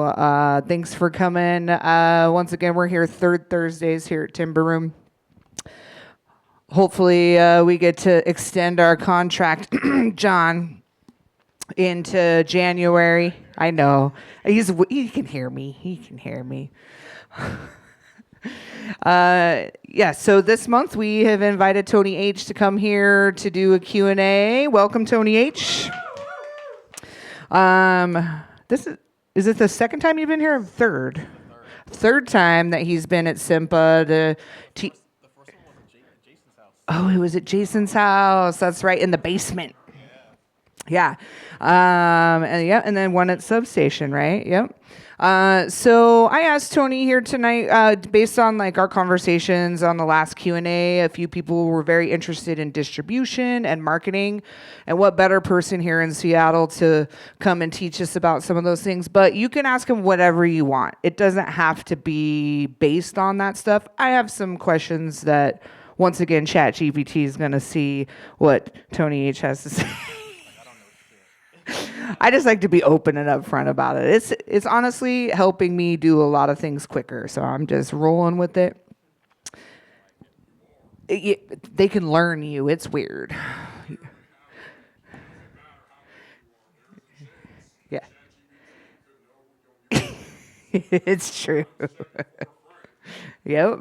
Thanks for coming. Once again, we're here third Thursdays here at Timber Room. Hopefully, we get to extend our contract, John, into January. I know. He can hear me. He can hear me. Yeah, so this month we have invited Tony H to come here to do a Q&A. Welcome, Tony H. Is it the second time you've been here or third? Third time that he's been at SEMPA to teach. The first one was at Jason's house. Oh, it was at Jason's house. That's right, in the basement. Yeah. And then one at Substation, right? Yep. So I asked Tony here tonight, based on like our conversations on the last Q&A, a few people were very interested in distribution and marketing, and what better person here in Seattle to come and teach us about some of those things. But you can ask him whatever you want. It doesn't have to be based on that stuff. I have some questions that, once again, ChatGPT is going to see what Tony H has to say. I just like to be open and upfront about it. It's honestly helping me do a lot of things quicker, so I'm just rolling with it. They can learn you. It's weird. Yeah. It's true. Yep.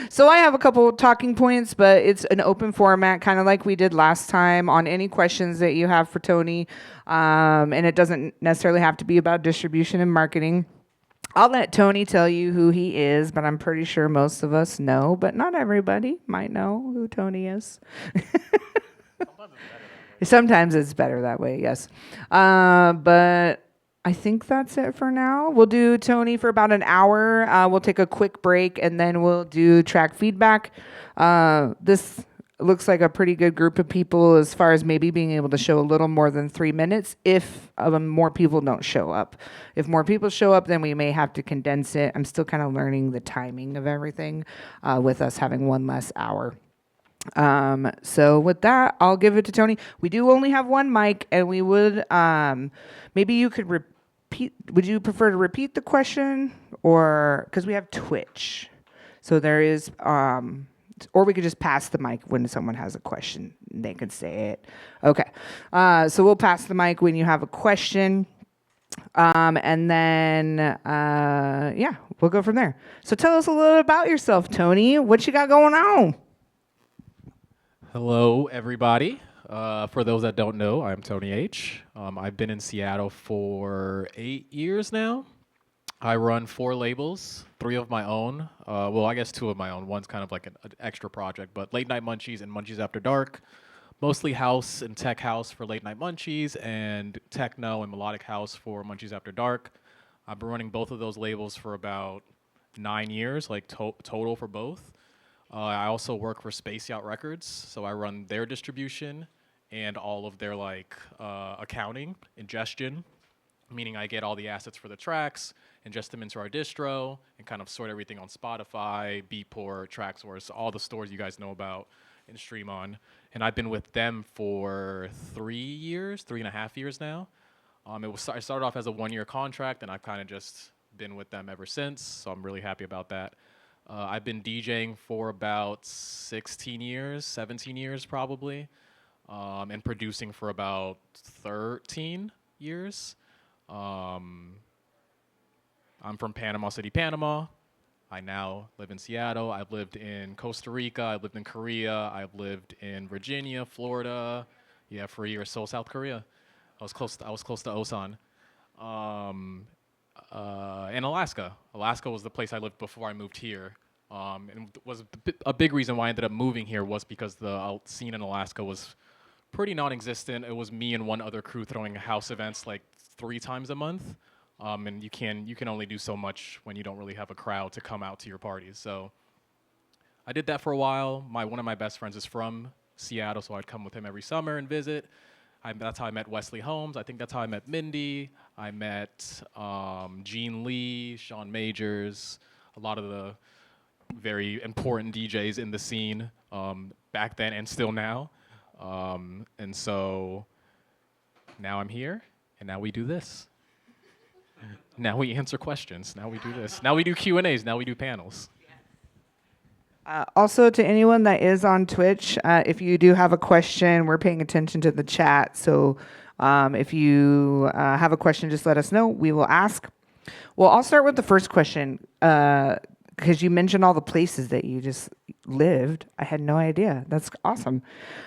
So I have a couple talking points, but it's an open format, kind of like we did last time, on any questions that you have for Tony. And it doesn't necessarily have to be about distribution and marketing. I'll let Tony tell you who he is, but I'm pretty sure most of us know, but not everybody might know who Tony is. Sometimes it's better that way, yes. But I think that's it for now. We'll do Tony for about an hour. We'll take a quick break, and then we'll do track feedback. This looks like a pretty good group of people as far as maybe being able to show a little more than 3 minutes if more people don't show up. If more people show up, then we may have to condense it. I'm still kind of learning the timing of everything with us having one less hour. So with that, I'll give it to Tony. We do only have one mic, and we would, maybe you could repeat. Would you prefer to repeat the question, or because we have Twitch, so there is, or we could just pass the mic when someone has a question, they could say it. Okay, so we'll pass the mic when you have a question, and then yeah, we'll go from there. So tell us a little about yourself, Tony. What you got going on? Hello, everybody. For those that don't know, I'm Tony H. I've been in Seattle for 8 years now. I run 4 labels, 3 of my own. Well, I guess 2 of my own. One's kind of like an extra project, but Late Night Munchies and Munchies After Dark. Mostly house and tech house for Late Night Munchies, and techno and melodic house for Munchies After Dark. I've been running both of those labels for about 9 years, like total for both. I also work for Yacht Records, so I run their distribution and all of their accounting, ingestion, meaning I get all the assets for the tracks, ingest them into our distro, and kind of sort everything on Spotify, Beatport, TrackSource, all the stores you guys know about and stream on. And I've been with them for 3.5 years now. I started off as a 1-year contract, and I've kind of just been with them ever since, so I'm really happy about that. I've been DJing for about 16 years, 17 years probably, and producing for about 13 years. I'm from Panama City, Panama. I now live in Seattle. I've lived in Costa Rica. I've lived in Korea. I've lived in Virginia, Florida. Yeah, for a year. Seoul, South Korea. I was close to Osan. And Alaska. Alaska was the place I lived before I moved here. And was a big reason why I ended up moving here was because the scene in Alaska was pretty non-existent. It was me and one other crew throwing house events like 3 times a month. And you can only do so much when you don't really have a crowd to come out to your parties. So I did that for a while. One of my best friends is from Seattle, so I'd come with him every summer and visit. That's how I met Wesley Holmes. I think that's how I met Mindy. I met Gene Lee, Sean Majors, a lot of the very important DJs in the scene back then and still now. And so now I'm here, And now we do this. Now we answer questions. Now we do this. Now we do Q&As. Now we do panels. Also, to anyone that is on Twitch, if you do have a question, we're paying attention to the chat. So if you have a question, just let us know. We will ask. Well, I'll start with the first question because you mentioned all the places that you just lived. I had no idea. That's awesome.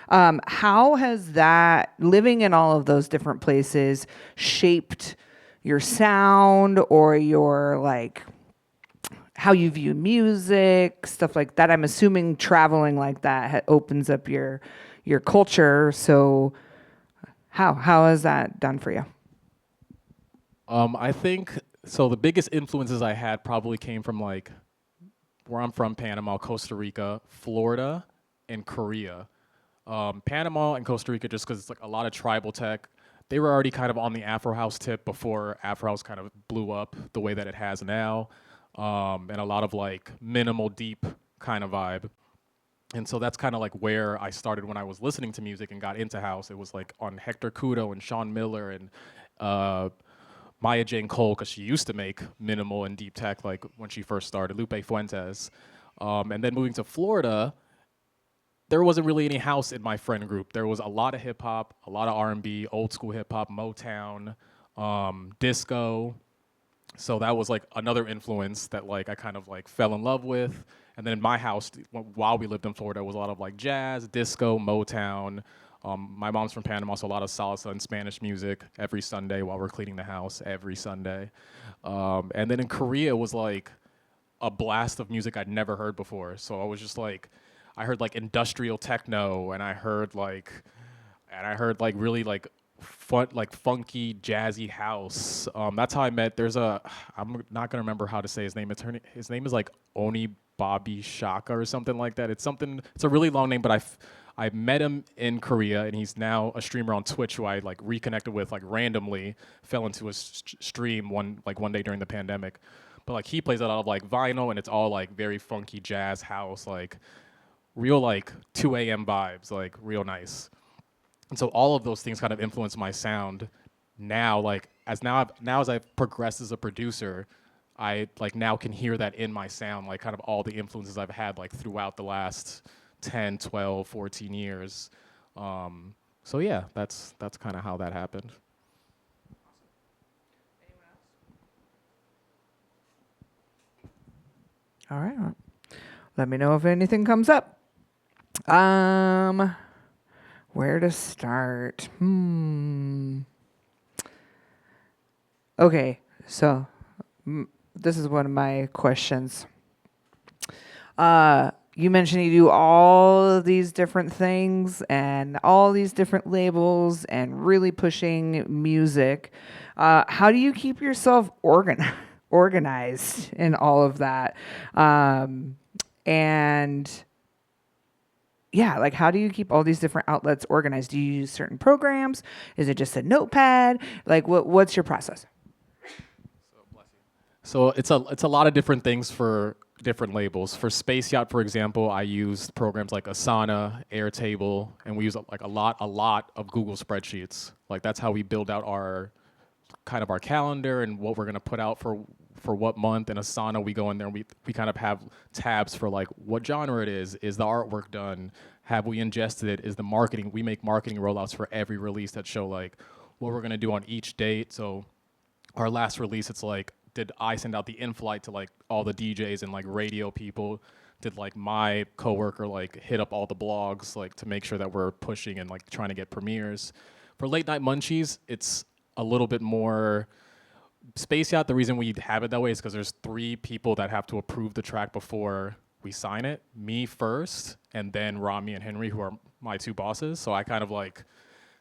How has that, living in all of those different places, shaped your sound or your like how you view music, stuff like that? I'm assuming traveling like that opens up your culture. So how has that done for you? I think so. The biggest influences I had probably came from like where I'm from, Panama, Costa Rica, Florida, and Korea. Panama and Costa Rica, just because it's like a lot of tribal tech. They were already kind of on the Afro House tip before Afro House kind of blew up the way that it has now. And a lot of like minimal deep kind of vibe. And so that's kind of like where I started when I was listening to music and got into house. It was like on Hector Couto and Sean Miller and Maya Jane Cole, because she used to make minimal and deep tech like when she first started, Lupe Fuentes. And then moving to Florida, there wasn't really any house in my friend group. There was a lot of hip hop, a lot of R&B, old school hip hop, Motown, disco. So that was like another influence that like I kind of like fell in love with. And then in my house, while we lived in Florida, was a lot of like jazz, disco, Motown. My mom's from Panama, so a lot of salsa and Spanish music every Sunday while we're cleaning the house every Sunday. And then in Korea, it was like a blast of music I'd never heard before. So I was just like, I heard like industrial techno, and I heard like really like fun, like funky, jazzy house. That's how I met. I'm not gonna remember how to say his name. His name is like Oni Bobby Shaka or something like that. It's a really long name, but I met him in Korea, and he's now a streamer on Twitch who I like reconnected with like randomly. Fell into his stream one day during the pandemic. But like he plays a lot of like vinyl, and it's all like very funky jazz house, like real like 2 a.m. vibes, like real nice. And so all of those things kind of influence my sound now. Like as I've progressed as a producer, I like now can hear that in my sound, like kind of all the influences I've had like throughout the last 10, 12, 14 years. So yeah, that's kind of how that happened. All right. Let me know if anything comes up. Where to start? Okay, so this is one of my questions. You mentioned you do all of these different things and all these different labels and really pushing music. How do you keep yourself organized in all of that? And yeah, like how do you keep all these different outlets organized? Do you use certain programs? Is it just a notepad? Like what's your process? So it's a lot of different things for different labels. For Space Yacht, for example, I used programs like Asana, Airtable, and we use like a lot of Google spreadsheets. Like that's how we build out our calendar and what we're gonna put out for what month. In Asana, we go in there and we kind of have tabs for like what genre it is the artwork done, have we ingested it, is the marketing, we make marketing rollouts for every release that show like what we're gonna do on each date. So our last release, it's like, did I send out the in-flight to like all the DJs and like radio people? Did like my coworker like hit up all the blogs like to make sure that we're pushing and like trying to get premieres? For Late Night Munchies, it's a little bit more Space Yacht. The reason we have it that way is because there's 3 people that have to approve the track before we sign it. Me first, and then Rami and Henry, who are my 2 bosses. So I kind of like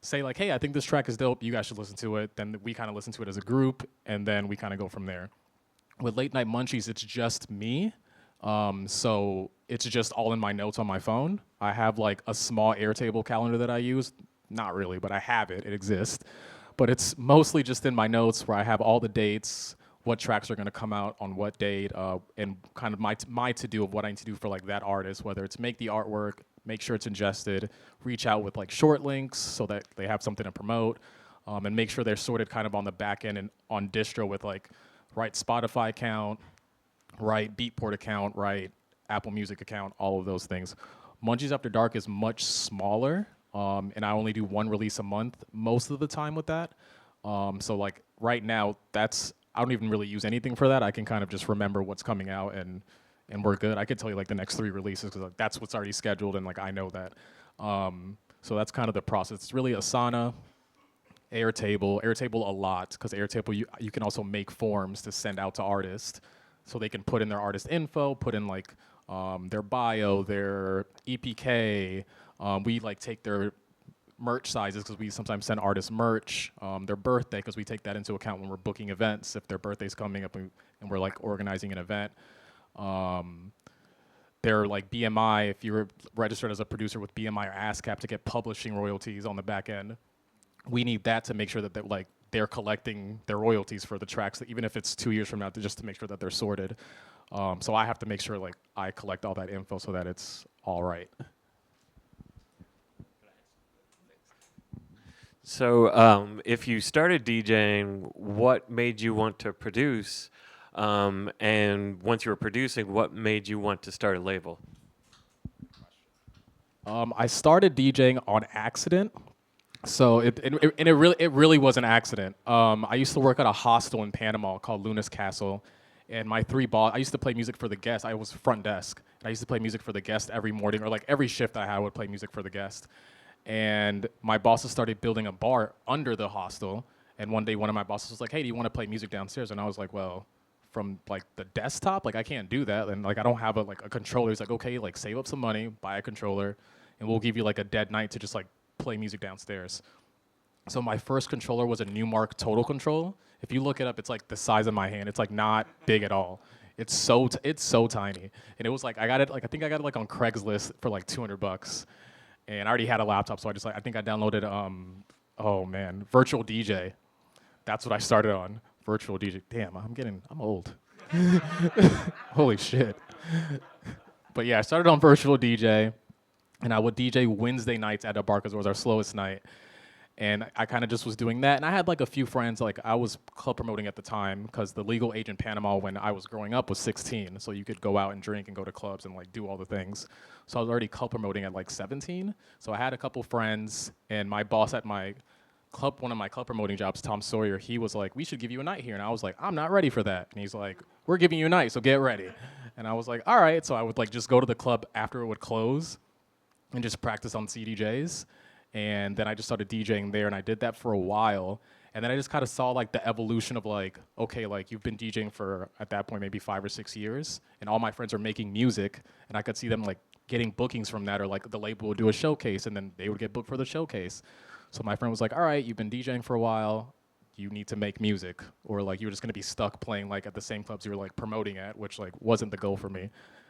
say like, hey, I think this track is dope, you guys should listen to it. Then we kind of listen to it as a group, and then we kind of go from there. With Late Night Munchies, it's just me. So it's just all in my notes on my phone. I have like a small Airtable calendar that I use. Not really, but I have it. It exists. But it's mostly just in my notes where I have all the dates, what tracks are going to come out on what date, and kind of my to-do of what I need to do for like that artist, whether it's make the artwork, make sure it's ingested, reach out with like short links so that they have something to promote, and make sure they're sorted kind of on the back end and on distro with like right Spotify account, right Beatport account, right Apple Music account, all of those things. Munchies After Dark is much smaller, and I only do one release a month most of the time with that. So like right now, I don't even really use anything for that. I can kind of just remember what's coming out and we're good. I could tell you like the next 3 releases because like, that's what's already scheduled and like I know that. So that's kind of the process. It's really Asana, Airtable a lot because Airtable you can also make forms to send out to artists, so they can put in their artist info, put in like their bio, their EPK. We like take their merch sizes because we sometimes send artists merch, their birthday because we take that into account when we're booking events if their birthday's coming up and we're like organizing an event. Their like BMI, if you're registered as a producer with BMI or ASCAP to get publishing royalties on the back end, we need that to make sure that they're collecting their royalties for the tracks, even if it's 2 years from now, just to make sure that they're sorted. So I have to make sure like I collect all that info so that it's all right. So, if you started DJing, what made you want to produce? And once you were producing, what made you want to start a label? I started DJing on accident. So it really was an accident. I used to work at a hostel in Panama called Luna's Castle, and my 3 boss. I used to play music for the guests. I was front desk, and I used to play music for the guests every morning, or like every shift I had, I would play music for the guest. And my bosses started building a bar under the hostel. And one day, one of my bosses was like, "Hey, do you want to play music downstairs?" And I was like, "Well, from like the desktop, like I can't do that, and like I don't have a controller." He's like, "Okay, like save up some money, buy a controller, and we'll give you like a dead night to just like play music downstairs." So my first controller was a Newmark Total Control. If you look it up, it's like the size of my hand. It's like not big at all. It's so tiny. And it was like I think I got it like on Craigslist for like $200. And I already had a laptop, so I think I downloaded Virtual DJ. That's what I started on. Virtual DJ. Damn, I'm old. Holy shit. But yeah, I started on Virtual DJ, and I would DJ Wednesday nights at a bar because it was our slowest night. And I kind of just was doing that. And I had like a few friends, like I was club promoting at the time because the legal age in Panama when I was growing up was 16. So you could go out and drink and go to clubs and like do all the things. So I was already club promoting at like 17. So I had a couple friends, and my boss at my club, one of my club promoting jobs, Tom Sawyer, he was like, "We should give you a night here." And I was like, "I'm not ready for that." And he's like, "We're giving you a night, so get ready." And I was like, "All right." So I would like just go to the club after it would close and just practice on CDJs. And then I just started DJing there, and I did that for a while. And then I just kind of saw like the evolution of like, okay, like you've been DJing for, at that point, maybe 5 or 6 years, and all my friends are making music, and I could see them like getting bookings from that, or like the label would do a showcase, and then they would get booked for the showcase. So my friend was like, "All right, you've been DJing for a while, you need to make music, or like you're just gonna be stuck playing like at the same clubs you were like promoting at," which like wasn't the goal for me.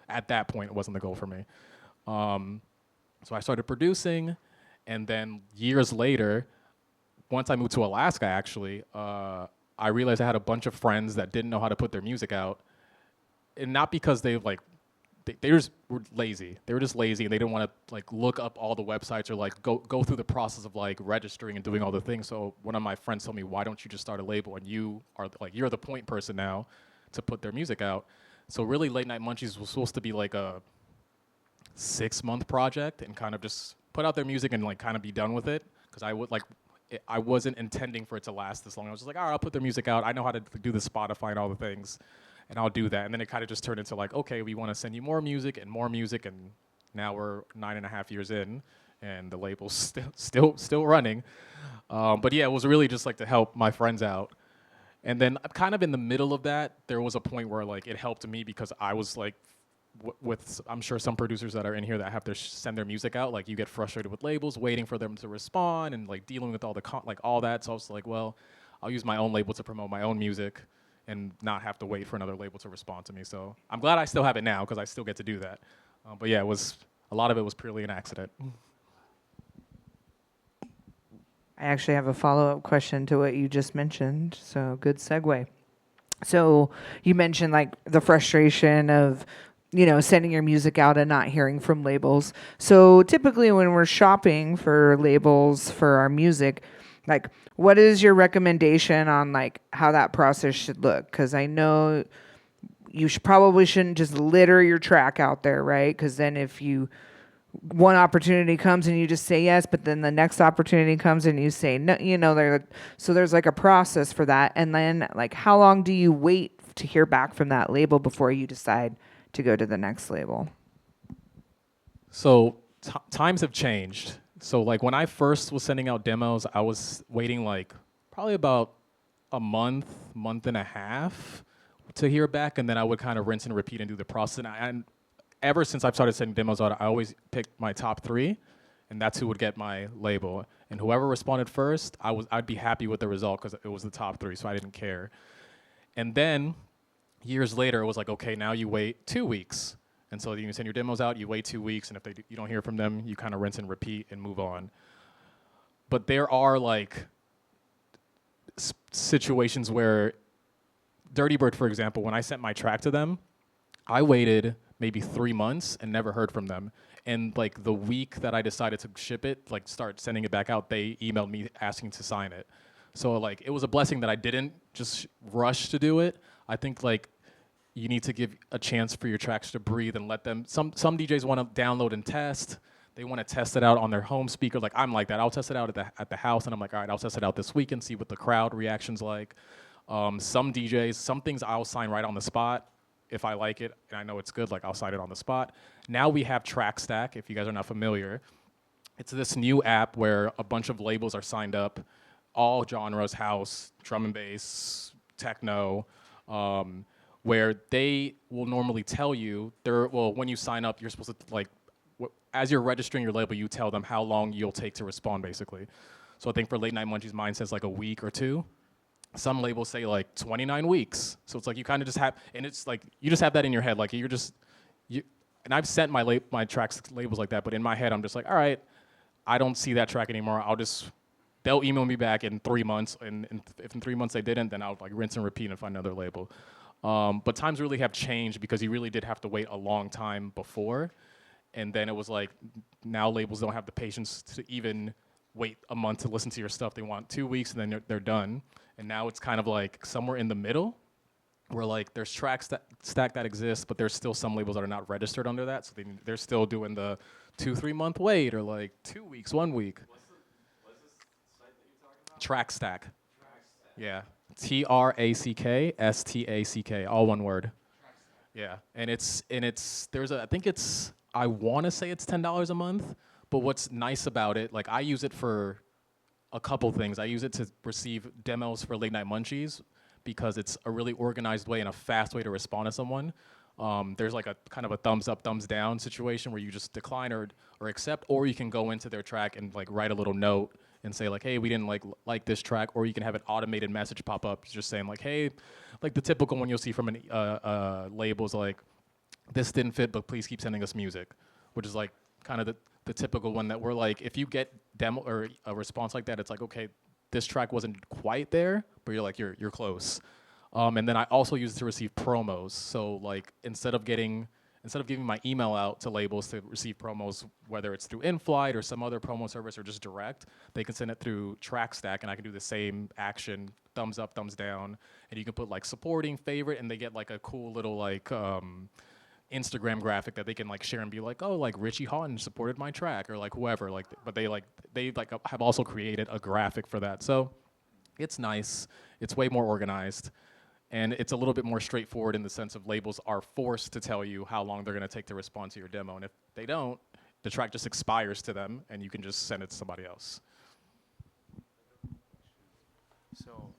At that point, it wasn't the goal for me. So I started producing. And then years later, once I moved to Alaska, actually, I realized I had a bunch of friends that didn't know how to put their music out, and not because they just were lazy. They were just lazy, and they didn't want to like look up all the websites or like go through the process of like registering and doing all the things. So one of my friends told me, "Why don't you just start a label, and you're the point person now to put their music out?" So really, Late Night Munchies was supposed to be like a 6-month project and kind of just put out their music and like kind of be done with it, because I wasn't intending for it to last this long. I was just like, all right, I'll put their music out. I know how to do the Spotify and all the things, and I'll do that. And then it kind of just turned into like, okay, we want to send you more music, and now we're 9.5 years in, and the label's still running. But yeah, it was really just like to help my friends out. And then kind of in the middle of that, there was a point where like it helped me because I was like, with I'm sure some producers that are in here that have to send their music out, like you get frustrated with labels waiting for them to respond and like dealing with all the all that. So I was like, well, I'll use my own label to promote my own music and not have to wait for another label to respond to me. So I'm glad I still have it now because I still get to do that. But yeah, a lot of it was purely an accident. I actually have a follow-up question to what you just mentioned, so good segue. So you mentioned like the frustration of, sending your music out and not hearing from labels. So typically when we're shopping for labels for our music, Like, what is your recommendation on like how that process should look? Because I know you probably shouldn't just litter your track out there, right? Because then if you one opportunity comes and you just say yes, but then the next opportunity comes and you say no, so there's like a process for that. And then like how long do you wait to hear back from that label before you decide to go to the next label? So times have changed. So like when I first was sending out demos, I was waiting like probably about a month and a half to hear back, and then I would kind of rinse and repeat and do the process. And ever since I've started sending demos out, I always pick my top 3, and that's who would get my label. And whoever responded first, I'd be happy with the result because it was the top 3, so I didn't care. And then years later, it was like, okay, now you wait 2 weeks. And so you send your demos out, you wait 2 weeks, and if you don't hear from them, you kind of rinse and repeat and move on. But there are like situations where Dirty Bird, for example, when I sent my track to them, I waited maybe 3 months and never heard from them. And like the week that I decided to ship it, like start sending it back out, they emailed me asking to sign it. So like it was a blessing that I didn't just rush to do it. I think like you need to give a chance for your tracks to breathe and let them. Some DJs want to download and test. They want to test it out on their home speaker. Like I'm like that. I'll test it out at the house, and I'm like, all right, I'll test it out this week and see what the crowd reaction's like. Some DJs, some things I'll sign right on the spot. If I like it and I know it's good, like I'll sign it on the spot. Now we have Track Stack, if you guys are not familiar. It's this new app where a bunch of labels are signed up, all genres, house, drum and bass, techno, where they will normally tell you, when you sign up, you're supposed to, like, as you're registering your label, you tell them how long you'll take to respond, basically. So I think for Late Night Munchies, mine says like a week or 2. Some labels say like 29 weeks. So it's like you kind of just have, and it's like you just have that in your head. Like and I've sent my tracks labels like that, but in my head I'm just like, all right, I don't see that track anymore. They'll email me back in 3 months, and if in 3 months they didn't, then I'll like rinse and repeat and find another label. But times really have changed because you really did have to wait a long time before, and then it was like now labels don't have the patience to even wait a month to listen to your stuff. They want 2 weeks and then they're done. And now it's kind of like somewhere in the middle where like there's tracks stack that exist, but there's still some labels that are not registered under that. So they're still doing the 2-3 month wait or like 2 weeks, 1 week. What's this site that you're talking about? Track Stack. Yeah. TrackStack, all one word. Yeah. And I want to say it's $10 a month, but what's nice about it, like I use it for a couple things. I use it to receive demos for Late Night Munchies because it's a really organized way and a fast way to respond to someone. There's like a kind of a thumbs up, thumbs down situation where you just decline or accept, or you can go into their track and like write a little note and say like, hey, we didn't like this track, or you can have an automated message pop up just saying like, hey, like the typical one you'll see from labels like, this didn't fit, but please keep sending us music, which is like kind of the typical one that we're like, if you get demo or a response like that, it's like, okay, this track wasn't quite there, but you're close. And then I also use it to receive promos. So like instead of giving my email out to labels to receive promos, whether it's through InFlight or some other promo service or just direct, they can send it through TrackStack, and I can do the same action, thumbs up, thumbs down, and you can put like supporting, favorite, and they get like a cool little like Instagram graphic that they can like share and be like, oh, like Richie Houghton supported my track, or like whoever, like, but they have also created a graphic for that. So it's nice. It's way more organized, and it's a little bit more straightforward in the sense of labels are forced to tell you how long they're going to take to respond to your demo, and if they don't, the track just expires to them, and you can just send it to somebody else. So,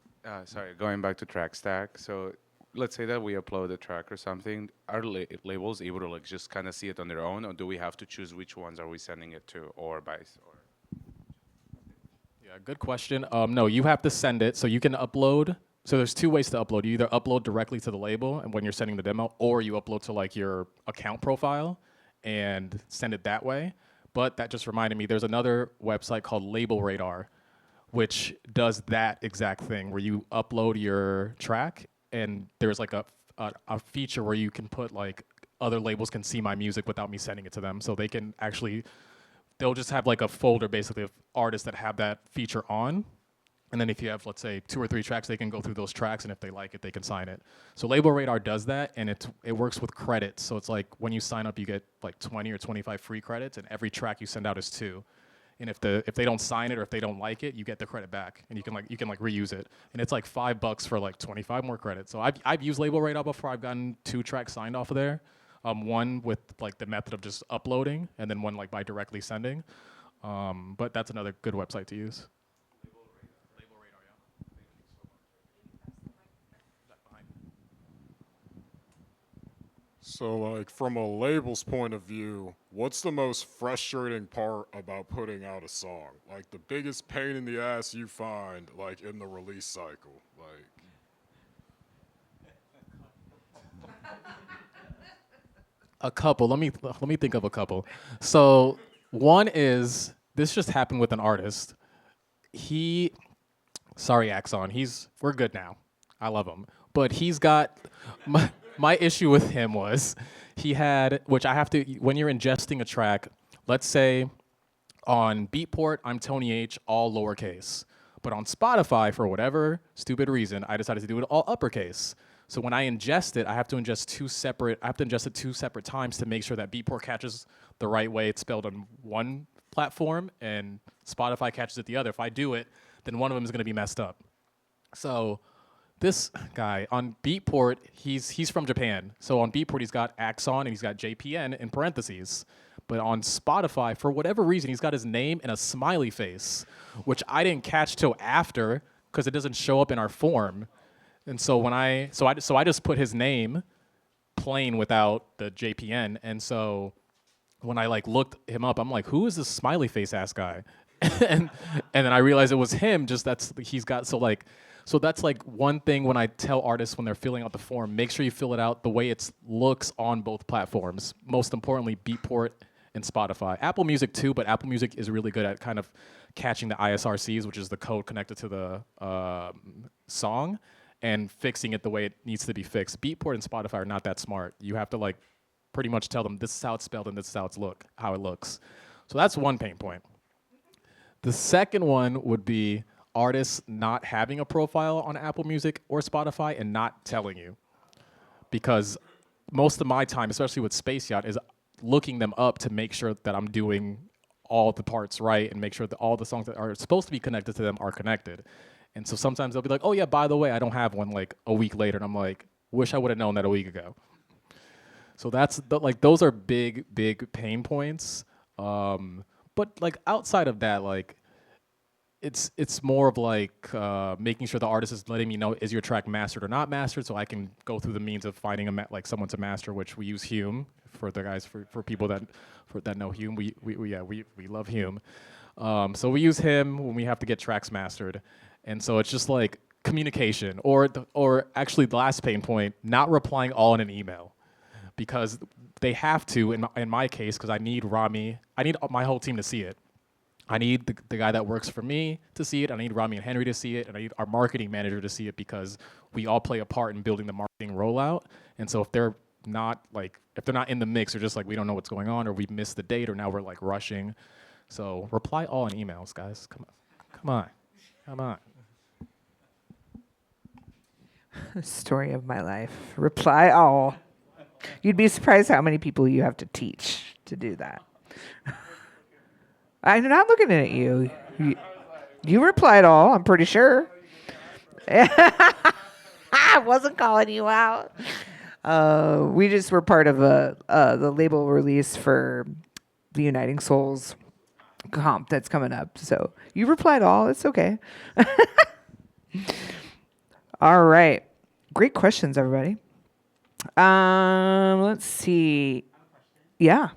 sorry, going back to TrackStack. So let's say that we upload a track or something. Are labels able to like just kind of see it on their own, or do we have to choose which ones are we sending it to, or vice? Yeah, good question. No, you have to send it. So you can upload. So there's 2 ways to upload. You either upload directly to the label and when you're sending the demo, or you upload to like your account profile and send it that way. But that just reminded me, there's another website called Label Radar, which does that exact thing where you upload your track and there's like a feature where you can put like other labels can see my music without me sending it to them. So they can actually, they'll just have like a folder basically of artists that have that feature on, And then if you have, let's say, 2 or 3 tracks, they can go through those tracks, and if they like it, they can sign it. So Label Radar does that, and it works with credits. So it's like when you sign up, you get like 20 or 25 free credits, and every track you send out is 2. And if they don't sign it or if they don't like it, you get the credit back, and you can reuse it. And it's like $5 for like 25 more credits. So I've used Label Radar before. I've gotten 2 tracks signed off of there. One with like the method of just uploading, and then one like by directly sending. But that's another good website to use. Label Radar, yeah. So, like, from a label's point of view, what's the most frustrating part about putting out a song? Like, the biggest pain in the ass you find, like, in the release cycle? Like, A couple. Let me think of a couple. So one is this just happened with an artist. Sorry, Axon. We're good now. I love him, but he's got my issue with him was he had, which I have to, when you're ingesting a track, let's say on Beatport, I'm Tony H, all lowercase. But on Spotify, for whatever stupid reason, I decided to do it all uppercase. So when I ingest it, I have to ingest it 2 separate times to make sure that Beatport catches the right way it's spelled on one platform and Spotify catches it the other. If I do it, then one of them is going to be messed up. So this guy on Beatport, he's from Japan. So on Beatport, he's got Axon and he's got JPN in parentheses. But on Spotify, for whatever reason, he's got his name and a smiley face, which I didn't catch till after because it doesn't show up in our form. And so I just put his name plain without the JPN. And so when I like looked him up, I'm like, who is this smiley face ass guy? and then I realized it was him. So that's like one thing when I tell artists when they're filling out the form, make sure you fill it out the way it looks on both platforms. Most importantly, Beatport and Spotify. Apple Music too, but Apple Music is really good at kind of catching the ISRCs, which is the code connected to the song, and fixing it the way it needs to be fixed. Beatport and Spotify are not that smart. You have to like pretty much tell them this is how it's spelled and this is how it looks. So that's one pain point. The second one would be artists not having a profile on Apple Music or Spotify and not telling you. Because most of my time, especially with Space Yacht, is looking them up to make sure that I'm doing all the parts right and make sure that all the songs that are supposed to be connected to them are connected. And so sometimes they'll be like, oh yeah, by the way, I don't have one, like a week later. And I'm like, wish I would have known that a week ago. So those are big pain points. But like outside of that, like it's more of like making sure the artist is letting me know, is your track mastered or not mastered, so I can go through the means of finding someone to master, which we use Hume for the guys, for people that know Hume. We love Hume. So we use him when we have to get tracks mastered. And so it's just like communication, or actually the last pain point, not replying all in an email, because they have to in my case, because I need my whole team to see it. I need the guy that works for me to see it. I need Rami and Henry to see it, and I need our marketing manager to see it, because we all play a part in building the marketing rollout. And so if they're not in the mix, or just like we don't know what's going on, or we missed the date, or now we're like rushing. So reply all in emails, guys. Come on. Story of my life. Reply all. You'd be surprised how many people you have to teach to do that. I'm not looking at you. You replied all, I'm pretty sure. I wasn't calling you out. We just were part of the label release for the Uniting Souls comp that's coming up. So you replied all. It's okay. All right. Great questions, everybody. Let's see. Yeah.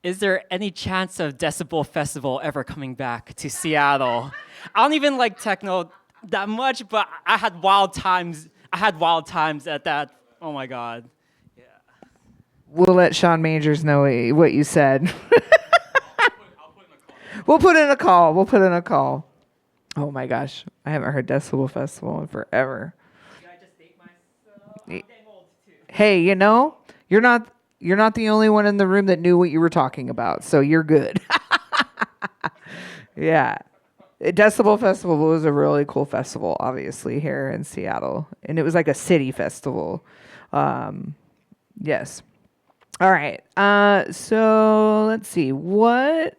Is there any chance of Decibel Festival ever coming back to Seattle? I don't even like techno that much, but I had wild times. At that. Oh my God. Yeah. We'll let Sean Majors know what you said. We'll put in a call. Oh my gosh. I haven't heard Decibel Festival in forever. Did I just date myself? I'm dang old too. Hey, you're not the only one in the room that knew what you were talking about, so you're good. Yeah. Decibel Festival was a really cool festival, obviously, here in Seattle. And it was like a city festival. Yes. All right. So let's see. What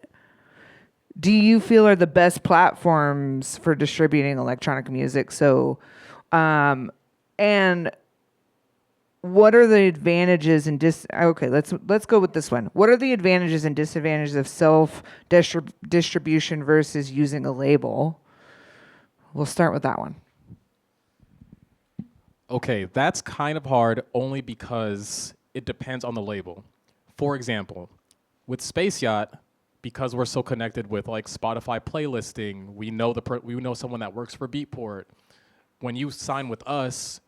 do you feel are the best platforms for distributing electronic music? So, and what are the advantages and okay, let's go with this one. What are the advantages and disadvantages of self distribution versus using a label? We'll start with that one. Okay, that's kind of hard only because it depends on the label. For example, with Space Yacht, because we're so connected with like Spotify playlisting, we know we know someone that works for Beatport. When you sign with us,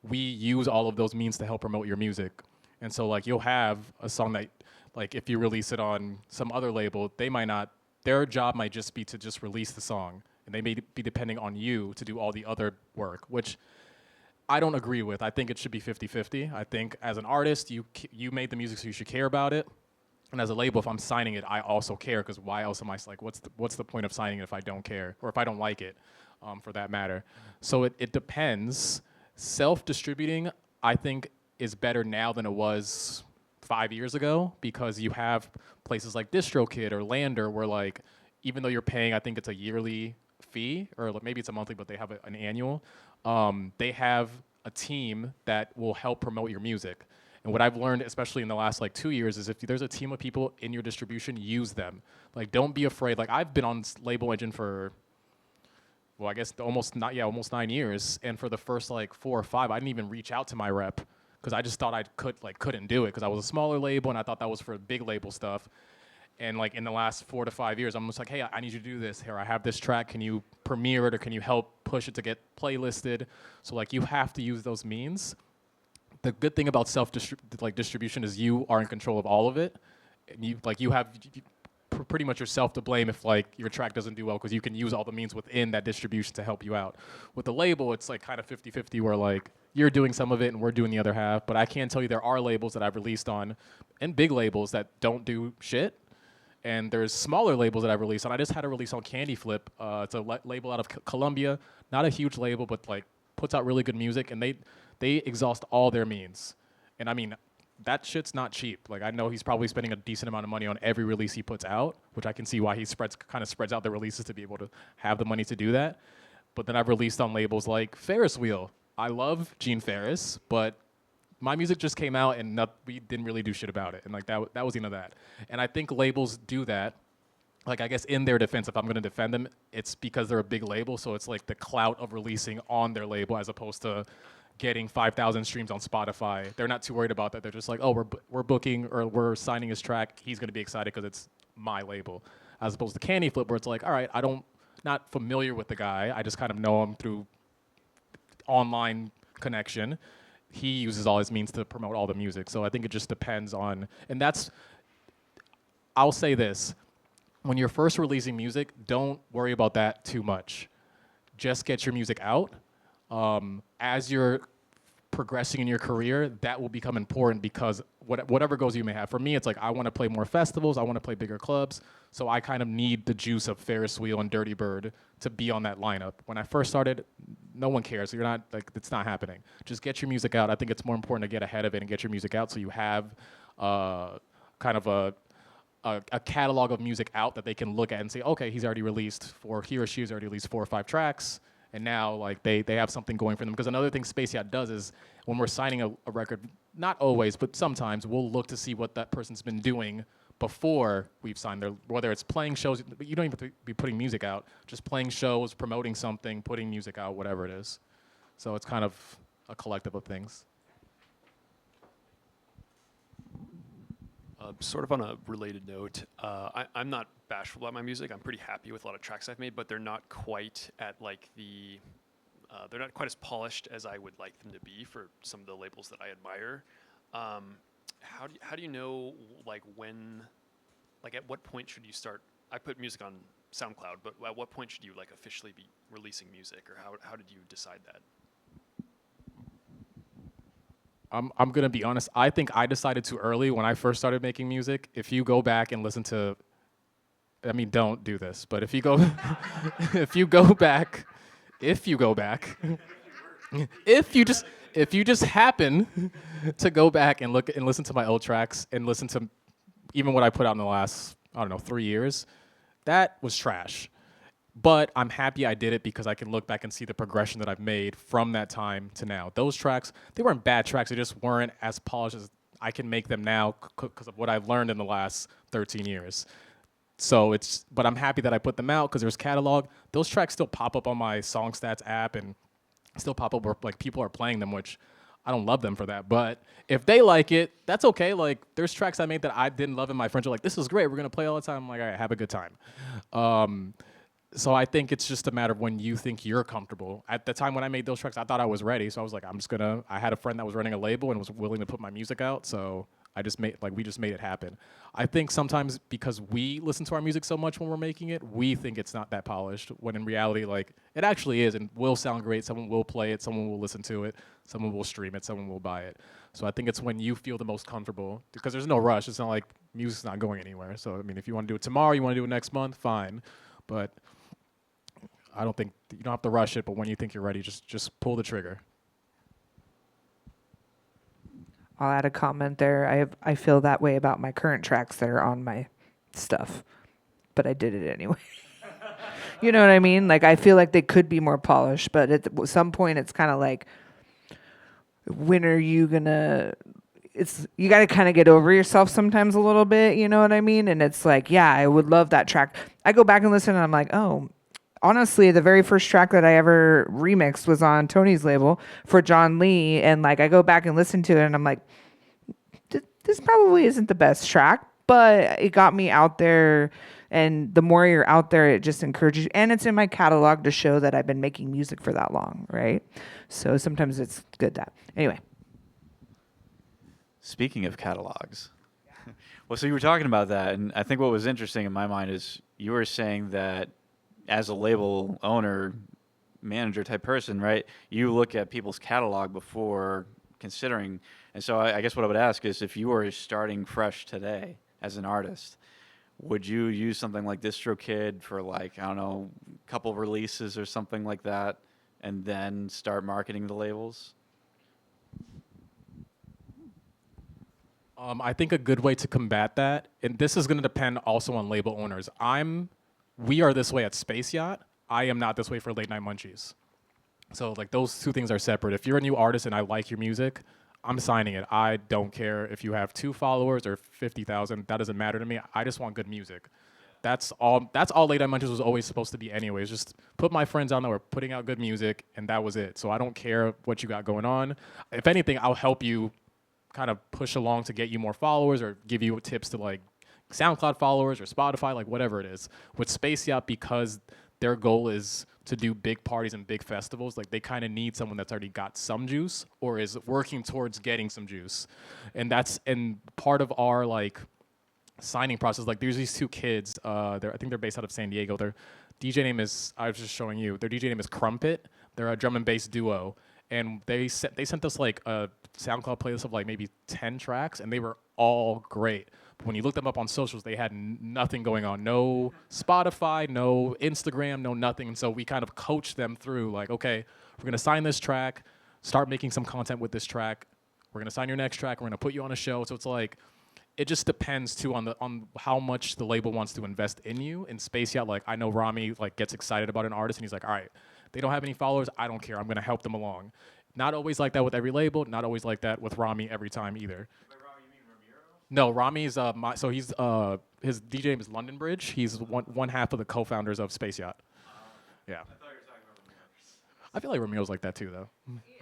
we use all of those means to help promote your music. And so like you'll have a song that like if you release it on some other label, they might not, their job might just be to just release the song. And they may be depending on you to do all the other work, which I don't agree with. I think it should be 50-50. I think as an artist, you made the music, so you should care about it. And as a label, if I'm signing it, I also care, because why else am I like, what's the point of signing it if I don't care, or if I don't like it, for that matter? So it depends. Self-distributing, I think, is better now than it was 5 years ago, because you have places like DistroKid or Lander where like, even though you're paying, I think it's a yearly fee, or maybe it's a monthly, but they have an annual. They have a team that will help promote your music. And what I've learned, especially in the last like 2 years, is if there's a team of people in your distribution, use them. Like, don't be afraid. Like, I've been on Label Engine for, well, I guess almost 9 years. And for the first like 4 or 5, I didn't even reach out to my rep because I just thought I couldn't do it because I was a smaller label and I thought that was for big label stuff. And like in the last 4 to 5 years, I'm just like, hey, I need you to do this. Here, I have this track. Can you premiere it, or can you help push it to get playlisted? So like you have to use those means. The good thing about distribution is you are in control of all of it. And you have pretty much yourself to blame if like your track doesn't do well, because you can use all the means within that distribution to help you out. With the label, it's like kind of 50-50 where like you're doing some of it and we're doing the other half. But I can tell you there are labels that I've released on, and big labels that don't do shit. And there's smaller labels that I've released on. I just had a release on Candy Flip. It's a label out of Colombia, not a huge label, but like puts out really good music, and they exhaust all their means. And I mean, that shit's not cheap. Like, I know he's probably spending a decent amount of money on every release he puts out, which I can see why he kind of spreads out the releases to be able to have the money to do that. But then I've released on labels like Ferris Wheel. I love Gene Ferris, but my music just came out and we didn't really do shit about it. And like that was that. And I think labels do that. Like, I guess in their defense, if I'm gonna defend them, it's because they're a big label, so it's like the clout of releasing on their label as opposed to getting 5,000 streams on Spotify. They're not too worried about that. They're just like, oh, we're booking, or we're signing his track. He's gonna be excited because it's my label. As opposed to Candy Flip, where it's like, all right, not familiar with the guy. I just kind of know him through online connection. He uses all his means to promote all the music. So I think it just depends on, and I'll say this. When you're first releasing music, don't worry about that too much. Just get your music out. As you're progressing in your career, that will become important, because whatever goals you may have. For me, it's like I want to play more festivals. I want to play bigger clubs. So I kind of need the juice of Ferris Wheel and Dirty Bird to be on that lineup. When I first started, no one cares. You're not like, it's not happening. Just get your music out. I think it's more important to get ahead of it and get your music out so you have kind of a catalog of music out that they can look at and say, okay, he or she has already released 4 or 5 tracks, and now like they have something going for them. Because another thing Space Yacht does is when we're signing a record, not always, but sometimes we'll look to see what that person's been doing before we've signed whether it's playing shows, but you don't even have to be putting music out, just playing shows, promoting something, putting music out, whatever it is. So it's kind of a collective of things. Sort of on a related note, I'm not bashful about my music. I'm pretty happy with a lot of tracks I've made, but they're not quite at like they're not quite as polished as I would like them to be for some of the labels that I admire. How do you know like when, like at what point should you start? I put music on SoundCloud, but at what point should you like officially be releasing music, or how did you decide that? I'm gonna be honest. I think I decided too early when I first started making music. If you go back and listen to I mean, don't do this. But if you go, if you go back, if you go back, if you just happen to go back and look and listen to my old tracks and listen to even what I put out in the last, I don't know, 3 years, that was trash. But I'm happy I did it because I can look back and see the progression that I've made from that time to now. Those tracks, they weren't bad tracks. They just weren't as polished as I can make them now because of what I've learned in the last 13 years. So but I'm happy that I put them out because there's catalog. Those tracks still pop up on my Song Stats app and still pop up where like people are playing them, which I don't love them for that. But if they like it, that's okay. Like there's tracks I made that I didn't love and my friends are like, this is great. We're going to play all the time. I'm like, all right, have a good time. So I think it's just a matter of when you think you're comfortable. At the time when I made those tracks, I thought I was ready. So I was like, I had a friend that was running a label and was willing to put my music out. So we just made it happen. I think sometimes because we listen to our music so much when we're making it, we think it's not that polished, when in reality, like, it actually is and will sound great. Someone will play it, someone will listen to it, someone will stream it, someone will buy it. So I think it's when you feel the most comfortable, because there's no rush. It's not like music's not going anywhere. So, I mean, if you want to do it tomorrow, you want to do it next month, fine. But I don't think, you don't have to rush it, but when you think you're ready, just pull the trigger. I'll add a comment there. I feel that way about my current tracks that are on my stuff, but I did it anyway. You know what I mean? Like, I feel like they could be more polished, but at some point it's kind of like, when are you gonna, you got to kind of get over yourself sometimes a little bit, you know what I mean? And it's like, yeah, I would love that track. I go back and listen and I'm like, oh, honestly, the very first track that I ever remixed was on Tony's label for John Lee. And like, I go back and listen to it and I'm like, this probably isn't the best track, but it got me out there. And the more you're out there, it just encourages you. And it's in my catalog to show that I've been making music for that long, right? So sometimes it's good that. Anyway. Speaking of catalogs, well, so you were talking about that, and I think what was interesting in my mind is you were saying that as a label owner, manager type person, right, you look at people's catalog before considering. And so I guess what I would ask is, if you were starting fresh today as an artist, would you use something like DistroKid for, like, I don't know, a couple releases or something like that, and then start marketing the labels? I think a good way to combat that, and this is going to depend also on label owners. We are this way at Space Yacht. I am not this way for Late Night Munchies. So like those two things are separate. If you're a new artist and I like your music, I'm signing it. I don't care if you have 2 followers or 50,000. That doesn't matter to me. I just want good music. That's all Late Night Munchies was always supposed to be anyways. Just put my friends on that were putting out good music, and that was it. So I don't care what you got going on. If anything, I'll help you kind of push along to get you more followers or give you tips to like SoundCloud followers or Spotify, like whatever it is. With Space Yacht, because their goal is to do big parties and big festivals, like they kind of need someone that's already got some juice or is working towards getting some juice. And part of our like signing process, like there's these 2 kids, I think they're based out of San Diego. Their DJ name is, I was just showing you, their DJ name is Crumpet. They're a drum and bass duo. And they sent us like a SoundCloud playlist of like maybe 10 tracks, and they were all great. But when you look them up on socials, they had nothing going on. No Spotify, no Instagram, no nothing. And so we kind of coached them through like, okay, we're going to sign this track, start making some content with this track. We're going to sign your next track. We're going to put you on a show. So it's like, it just depends too on how much the label wants to invest in you. In Space Yacht, like I know Rami like gets excited about an artist and he's like, all right, they don't have any followers, I don't care. I'm going to help them along. Not always like that with every label. Not always like that with Rami every time either. By Rami, you mean Ramiro? No, Rami's so he's his DJ name is London Bridge. He's one half of the co-founders of Space Yacht. Yeah. I thought you were talking about Ramiro. I feel like Ramiro's like that too, though.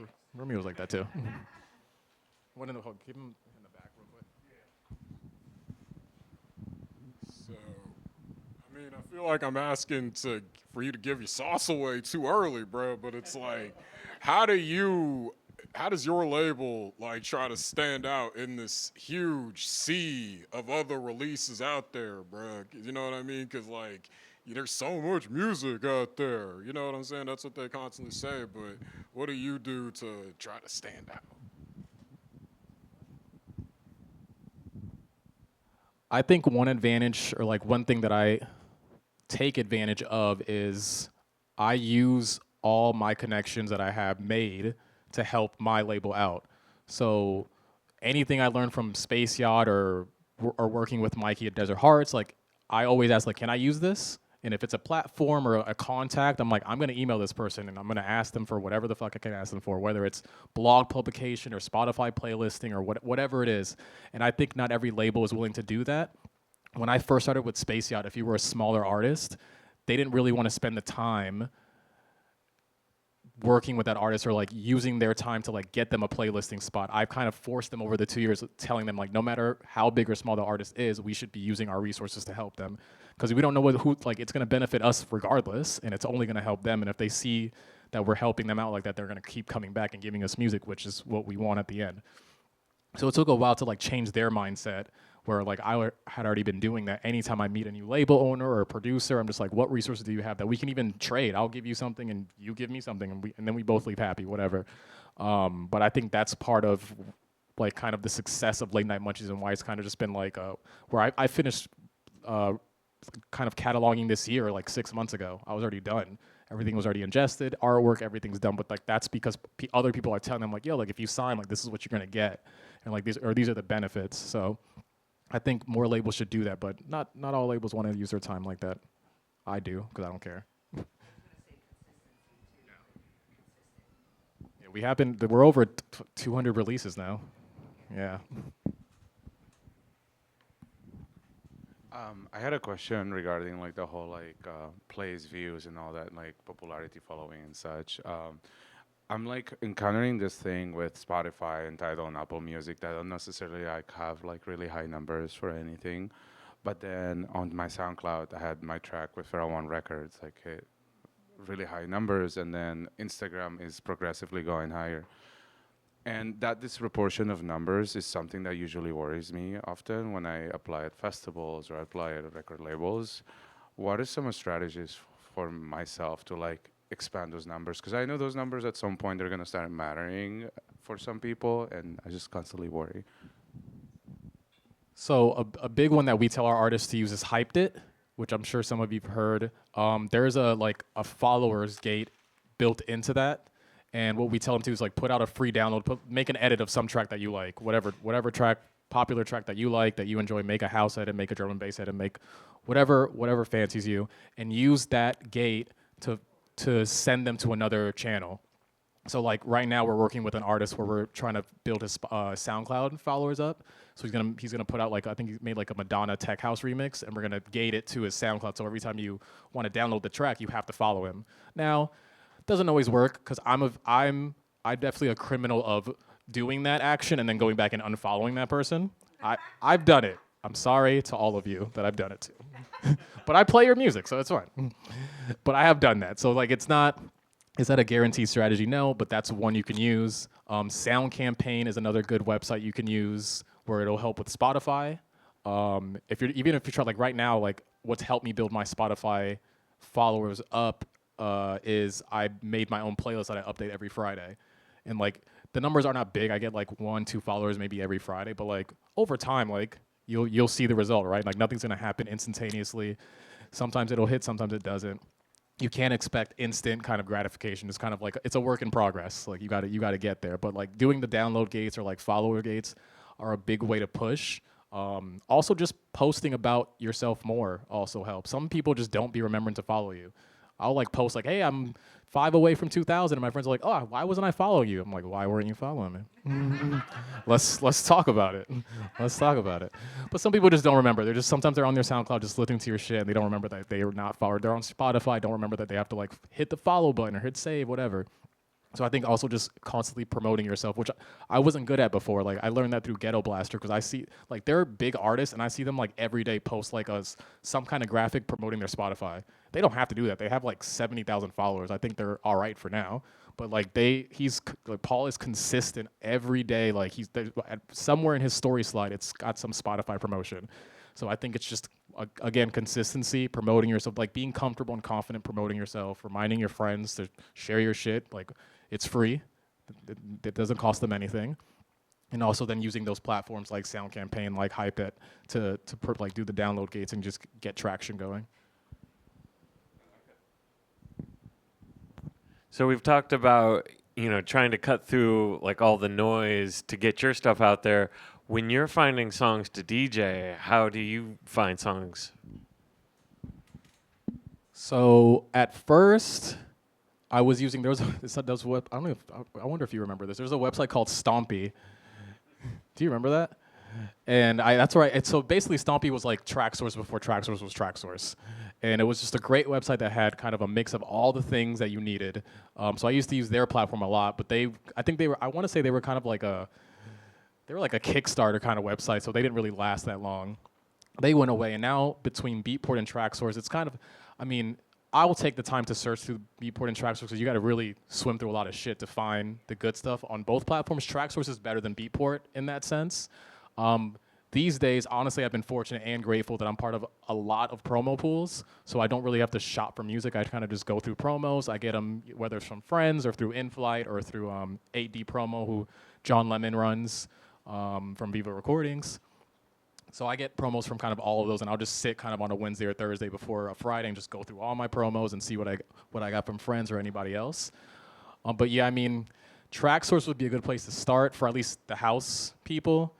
Yeah. Ramiro's like that too. One in the hole. Keep him in the back real quick. So, I mean, I feel like I'm asking for you to give your sauce away too early, bro. But it's like, how does your label like try to stand out in this huge sea of other releases out there, bro? You know what I mean? Because like, there's so much music out there. You know what I'm saying? That's what they constantly say. But what do you do to try to stand out? I think one advantage or like one thing that take advantage of is I use all my connections that I have made to help my label out. So anything I learned from Space Yacht or working with Mikey at Desert Hearts, like I always ask, like, can I use this? And if it's a platform or a contact, I'm like, I'm gonna email this person and I'm gonna ask them for whatever the fuck I can ask them for, whether it's blog publication or Spotify playlisting or whatever it is. And I think not every label is willing to do that. When I first started with Space Yacht, if you were a smaller artist, they didn't really want to spend the time working with that artist or like using their time to like get them a playlisting spot. I've kind of forced them over the 2 years, telling them like, no matter how big or small the artist is, we should be using our resources to help them, because we don't know who like it's going to benefit us regardless, and it's only going to help them. And if they see that we're helping them out like that, they're going to keep coming back and giving us music, which is what we want at the end. So it took a while to like change their mindset, where like I had already been doing that. Anytime I meet a new label owner or a producer, I'm just like, what resources do you have that we can even trade? I'll give you something and you give me something, and then we both leave happy, whatever. But I think that's part of like kind of the success of Late Night Munchies and why it's kind of just been like where I finished kind of cataloging this year like 6 months ago. I was already done. Everything was already ingested, artwork, everything's done. But like that's because other people are telling them like, yo, like if you sign, like this is what you're gonna get, and like these are the benefits. So I think more labels should do that, but not all labels want to use their time like that. I do, because I don't care. Yeah, we're over 200 releases now. Yeah. I had a question regarding like the whole like plays, views, and all that, like popularity following and such. I'm like encountering this thing with Spotify and Tidal and Apple Music that don't necessarily like have like really high numbers for anything, but then on my SoundCloud I had my track with Feral One Records like hit really high numbers, and then Instagram is progressively going higher. And that disproportion of numbers is something that usually worries me often when I apply at festivals or apply at record labels. What are some strategies for myself to like expand those numbers? Because I know those numbers at some point are going to start mattering for some people, and I just constantly worry. So a big one that we tell our artists to use is Hyped It, which I'm sure some of you've heard. There's a followers gate built into that. And what we tell them to is like put out a free download, make an edit of some track that you like, whatever track, popular track that you like, that you enjoy, make a house edit, make a drum and bass edit, make whatever fancies you, and use that gate to send them to another channel. So like right now we're working with an artist where we're trying to build his SoundCloud followers up. So he's gonna put out like, I think he made like a Madonna Tech House remix, and we're gonna gate it to his SoundCloud. So every time you want to download the track, you have to follow him. Now, doesn't always work, because I'm definitely a criminal of doing that action and then going back and unfollowing that person. I've done it. I'm sorry to all of you that I've done it to. But I play your music, so it's fine. But I have done that. So like is that a guaranteed strategy? No, but that's one you can use. Sound Campaign is another good website you can use where it'll help with Spotify. If you try like right now, like what's helped me build my Spotify followers up is I made my own playlist that I update every Friday. And like the numbers are not big. I get like 1-2 followers maybe every Friday, but like over time, like you'll see the result, right? Like nothing's gonna happen instantaneously. Sometimes it'll hit, sometimes it doesn't. You can't expect instant kind of gratification. It's kind of like it's a work in progress. Like you gotta get there. But like doing the download gates or like follower gates are a big way to push. Also just posting about yourself more also helps. Some people just don't be remembering to follow you. I'll like post like, hey, I'm 5 away from 2,000, and my friends are like, oh, why wasn't I following you? I'm like, why weren't you following me? Let's talk about it. Let's talk about it. But some people just don't remember. Sometimes they're on their SoundCloud just listening to your shit, and they don't remember that they are not followed. They're on Spotify, don't remember that they have to like hit the follow button or hit save, whatever. So I think also just constantly promoting yourself, which I wasn't good at before. Like I learned that through Ghetto Blaster, because I see like they're big artists and I see them like every day post like some kind of graphic promoting their Spotify. They don't have to do that. They have like 70,000 followers. I think they're all right for now. But like Paul is consistent every day. Like somewhere in his story slide, it's got some Spotify promotion. So I think it's just again consistency, promoting yourself, like being comfortable and confident promoting yourself, reminding your friends to share your shit. Like it's free. It doesn't cost them anything. And also then using those platforms like Sound Campaign, like Hype It to like do the download gates and just get traction going. So we've talked about, trying to cut through like all the noise to get your stuff out there. When you're finding songs to DJ, how do you find songs? So at first, I was using I don't know if I wonder if you remember this. There's a website called Stompy. Do you remember that? And that's where so basically Stompy was like TrackSource before TrackSource was TrackSource. And it was just a great website that had kind of a mix of all the things that you needed. So I used to use their platform a lot, but I want to say they were kind of like a Kickstarter kind of website, so they didn't really last that long. They went away, and now between Beatport and TrackSource, it's kind of, I will take the time to search through Beatport and TrackSource because you got to really swim through a lot of shit to find the good stuff on both platforms. TrackSource is better than Beatport in that sense. These days, honestly, I've been fortunate and grateful that I'm part of a lot of promo pools, so I don't really have to shop for music. I kind of just go through promos. I get them whether it's from friends or through InFlight or through 8D Promo, who John Lemon runs from Viva Recordings. So I get promos from kind of all of those, and I'll just sit kind of on a Wednesday or Thursday before a Friday and just go through all my promos and see what I got from friends or anybody else. But yeah, TrackSource would be a good place to start for at least the house people.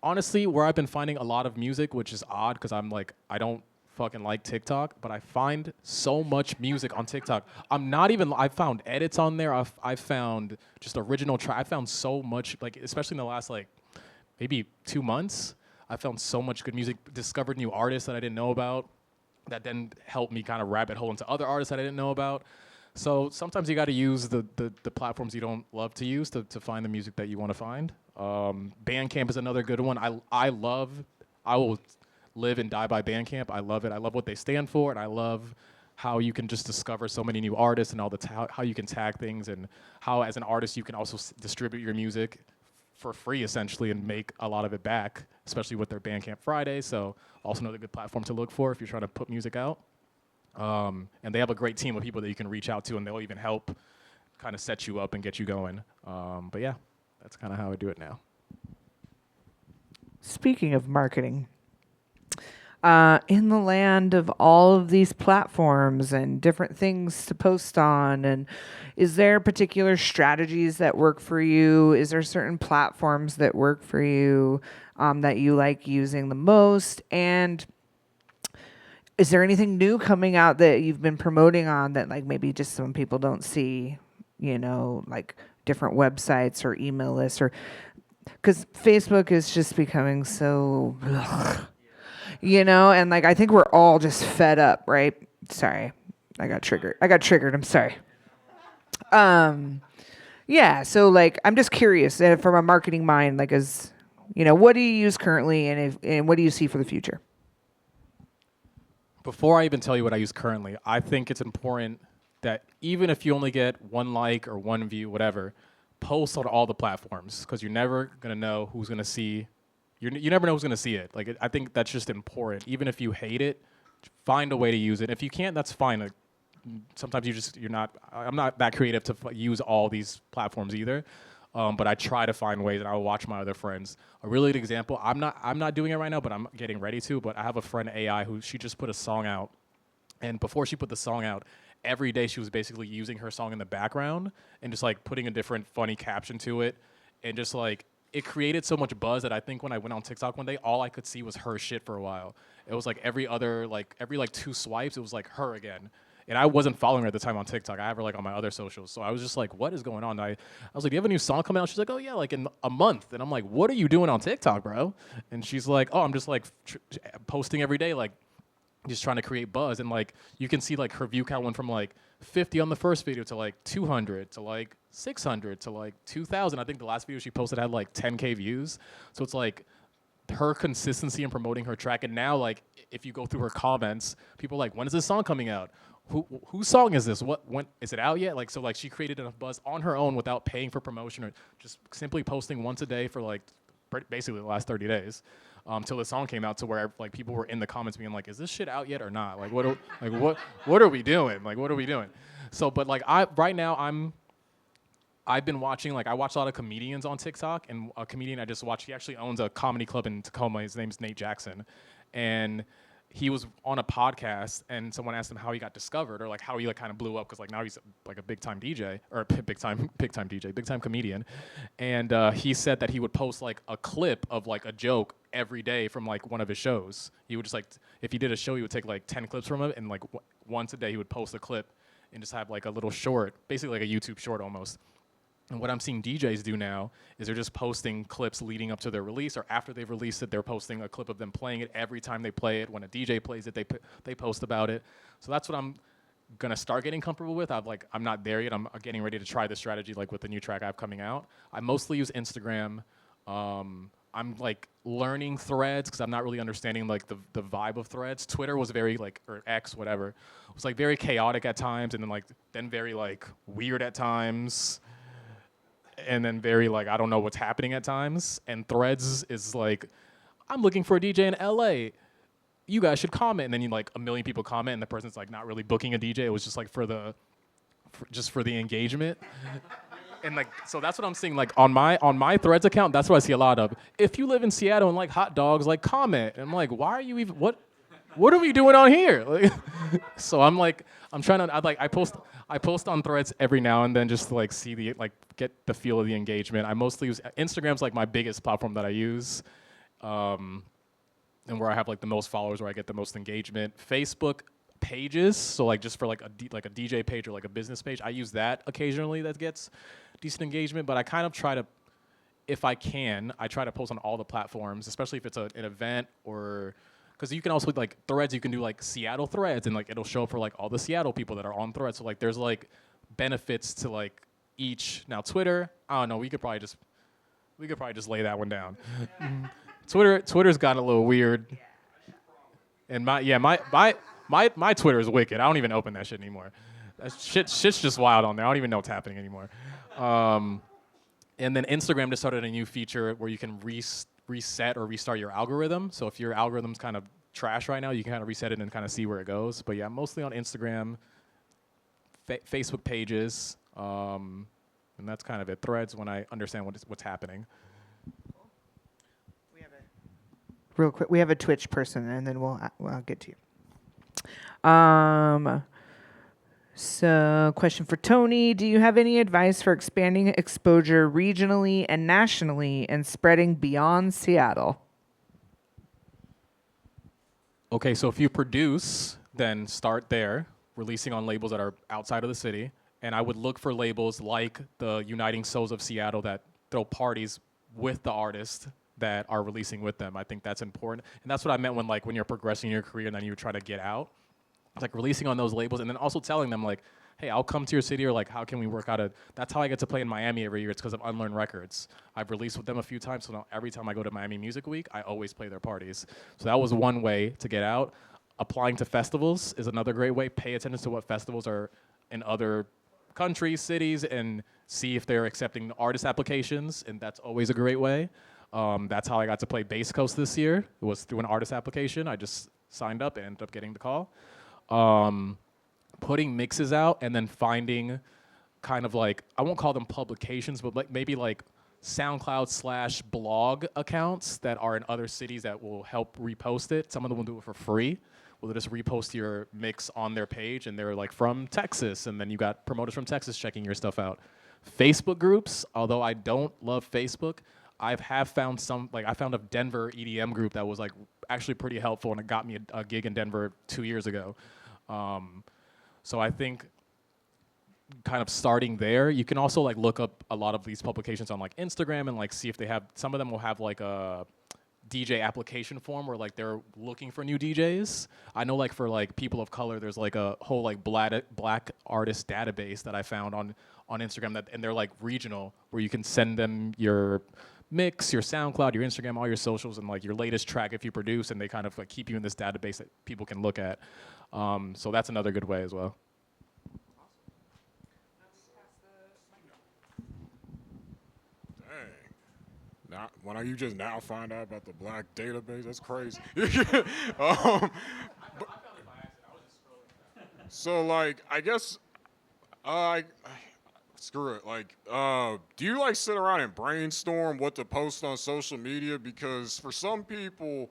Honestly, where I've been finding a lot of music, which is odd because I don't fucking like TikTok, but I find so much music on TikTok. I found edits on there. I found just original track. I found so much, especially in the last maybe 2 months, I found so much good music, discovered new artists that I didn't know about, that then helped me kind of rabbit hole into other artists that I didn't know about. So sometimes you got to use the platforms you don't love to use to find the music that you want to find. Bandcamp is another good one. I will live and die by Bandcamp. I love it. I love what they stand for, and I love how you can just discover so many new artists and how you can tag things, and how as an artist you can also distribute your music for free essentially and make a lot of it back, especially with their Bandcamp Fridays. So also another good platform to look for if you're trying to put music out. And they have a great team of people that you can reach out to, and they'll even help kind of set you up and get you going. But yeah, that's kind of how I do it now. Speaking of marketing, in the land of all of these platforms and different things to post on, and is there particular strategies that work for you? Is there certain platforms that work for you that you like using the most? And is there anything new coming out that you've been promoting on that maybe just some people don't see, like different websites or email lists, or because Facebook is just becoming so, and I think we're all just fed up, right? Sorry, I got triggered. I'm sorry. Yeah. So I'm just curious from a marketing mind, what do you use currently, and what do you see for the future? Before I even tell you what I use currently, I think it's important that even if you only get 1 like or 1 view, whatever, post on all the platforms, because you're never going to know who's going to see. You never know who's going to see it. I think that's just important. Even if you hate it, find a way to use it. If you can't, that's fine. Sometimes I'm not that creative to use all these platforms either. But I try to find ways, and I will watch my other friends. A really good example, I'm not doing it right now, but I'm getting ready to. But I have a friend, AI, who she just put a song out. And before she put the song out, every day she was basically using her song in the background and just putting a different funny caption to it. And just it created so much buzz that I think when I went on TikTok one day, all I could see was her shit for a while. It was every 2 swipes, it was her again. And I wasn't following her at the time on TikTok. I have her on my other socials. So I was just what is going on? I was like, do you have a new song coming out? She's like, oh yeah, in a month. And I'm like, what are you doing on TikTok, bro? And she's like, oh, I'm just posting every day, just trying to create buzz. And you can see her view count went from 50 on the first video to 200 to 600 to 2,000. I think the last video she posted had 10K views. So it's her consistency in promoting her track. And now if you go through her comments, people are when is this song coming out? Whose song is this? When is it out yet? So she created enough buzz on her own without paying for promotion or just simply posting once a day for basically the last 30 days till the song came out, to where people were in the comments being is this shit out yet or not? What are we doing? What are we doing? So but right now I've been watching I watch a lot of comedians on TikTok, and a comedian I just watched, he actually owns a comedy club in Tacoma. His name's Nate Jackson, and he was on a podcast and someone asked him how he got discovered or like how he like kind of blew up because like now he's like a big time DJ or big time DJ, big time comedian, and he said that he would post like a clip of like a joke every day from like one of his shows. He would just like if he did a show, he would take like 10 clips from it and like once a day he would post a clip and just have like a little short, basically like a YouTube short almost. And what I'm seeing DJs do now is they're just posting clips leading up to their release, or after they've released it, they're posting a clip of them playing it every time they play it. When a DJ plays it, they post about it. So that's what I'm gonna start getting comfortable with. I'm not there yet. I'm getting ready to try this strategy like with the new track I have coming out. I mostly use Instagram. I'm like learning Threads because I'm not really understanding like the vibe of Threads. Twitter was very like, or X, whatever, it was like very chaotic at times, and then very like weird at times. And then very like I don't know what's happening at times. And Threads is like, I'm looking for a DJ in LA. You guys should comment. And then like a million people comment, and the person's like not really booking a DJ. It was just like for the engagement. And like so that's what I'm seeing. Like on my Threads account, that's what I see a lot of. If you live in Seattle and like hot dogs, like comment. And I'm like, why are you even what are we doing on here? Like, so I'm trying to I post on Threads every now and then just to like see get the feel of the engagement. I mostly use Instagram's like my biggest platform that I use, and where I have like the most followers, where I get the most engagement. Facebook pages, so like just for like a DJ page or like a business page, I use that occasionally. That gets decent engagement, but I kind of try to, if I can, I try to post on all the platforms, especially if it's an event or. Because you can also, like, Threads, you can do, like, Seattle Threads, and, like, it'll show for, like, all the Seattle people that are on Threads. So, like, there's, like, benefits to, like, each. Now, Twitter, I don't know, we could probably just lay that one down. Twitter's gotten a little weird. And my Twitter is wicked. I don't even open that shit anymore. Shit's just wild on there. I don't even know what's happening anymore. And then Instagram just started a new feature where you can reset or restart your algorithm. So if your algorithm's kind of trash right now, you can kind of reset it and kind of see where it goes. But yeah, mostly on Instagram, Facebook pages, and that's kind of it. Threads when I understand what's happening. Real quick, we have a Twitch person, and then I'll get to you. So, question for Tony. Do you have any advice for expanding exposure regionally and nationally and spreading beyond Seattle? Okay, so if you produce, then start there, releasing on labels that are outside of the city. And I would look for labels like the Uniting Souls of Seattle that throw parties with the artist that are releasing with them. I think that's important. And that's what I meant when you're progressing your career and then you try to get out. It's like releasing on those labels and then also telling them like, hey, I'll come to your city, or like, how can we work out that's how I get to play in Miami every year. It's because of Unlearn Records. I've released with them a few times, so now every time I go to Miami Music Week, I always play their parties. So that was one way to get out. Applying to festivals is another great way. Pay attention to what festivals are in other countries, cities, and see if they're accepting artist applications, and that's always a great way. That's how I got to play Bass Coast this year. It was through an artist application. I just signed up and ended up getting the call. Putting mixes out and then finding kind of like, I won't call them publications, but like maybe like SoundCloud/blog accounts that are in other cities that will help repost it. Some of them will do it for free. Will just repost your mix on their page, and they're like from Texas, and then you got promoters from Texas checking your stuff out. Facebook groups, although I don't love Facebook, I found I found a Denver EDM group that was like actually pretty helpful, and it got me a gig in Denver 2 years ago. So I think kind of starting there, you can also like look up a lot of these publications on like Instagram and like see if they have, some of them will have like a DJ application form where like they're looking for new DJs. I know like for like people of color, there's like a whole like black artist database that I found on Instagram and they're like regional, where you can send them your mix, your SoundCloud, your Instagram, all your socials, and like your latest track if you produce, and they kind of like keep you in this database that people can look at. So that's another good way as well. Now, when you just now find out about the black database, that's crazy. But, so, like, I guess, screw it. Like, do you, like, sit around and brainstorm what to post on social media? Because for some people,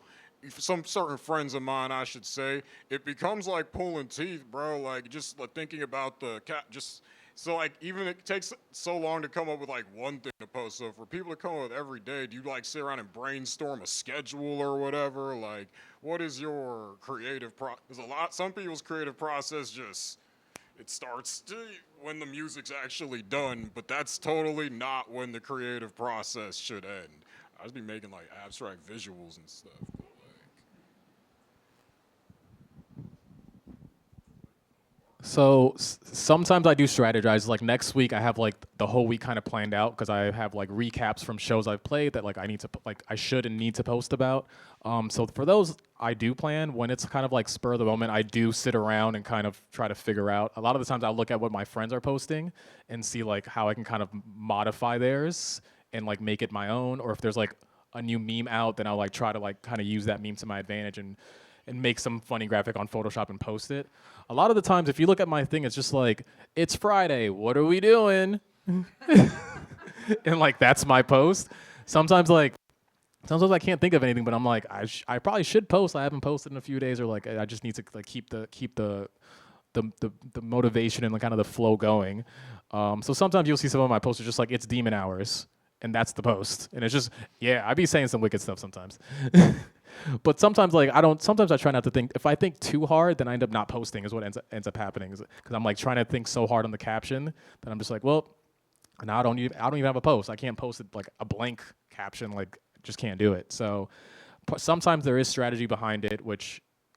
some certain friends of mine, I should say, it becomes like pulling teeth, bro. Like just like, thinking about the cat, just so like even it takes so long to come up with like one thing to post. So for people to come up with every day, do you like sit around and brainstorm a schedule or whatever? Like, what is your creative There's some people's creative process just it starts when the music's actually done, but that's totally not when the creative process should end. I just be making like abstract visuals and stuff. So sometimes I do strategize. Like next week, I have like the whole week kind of planned out because I have like recaps from shows I've played that like I need to like I should and need to post about. So for those, I do plan. When it's kind of like spur of the moment, I do sit around and kind of try to figure out. A lot of the times, I'll look at what my friends are posting and see like how I can kind of modify theirs and like make it my own. Or if there's like a new meme out, then I'll like try to like kind of use that meme to my advantage and make some funny graphic on Photoshop and post it. A lot of the times, if you look at my thing, it's just like, it's Friday, what are we doing? And like, that's my post. Sometimes I can't think of anything, but I'm like, I probably should post. I haven't posted in a few days, or like, I just need to like keep the motivation and the kind of the flow going. So sometimes you'll see some of my posts are just like, it's demon hours. And that's the post. And it's just, yeah, I be saying some wicked stuff sometimes. But sometimes like sometimes I try not to think. If I think too hard, then I end up not posting is what ends up happening. Because I'm like trying to think so hard on the caption that I'm just like, well, now I don't even have a post. I can't post it like a blank caption, like just can't do it. So sometimes there is strategy behind it,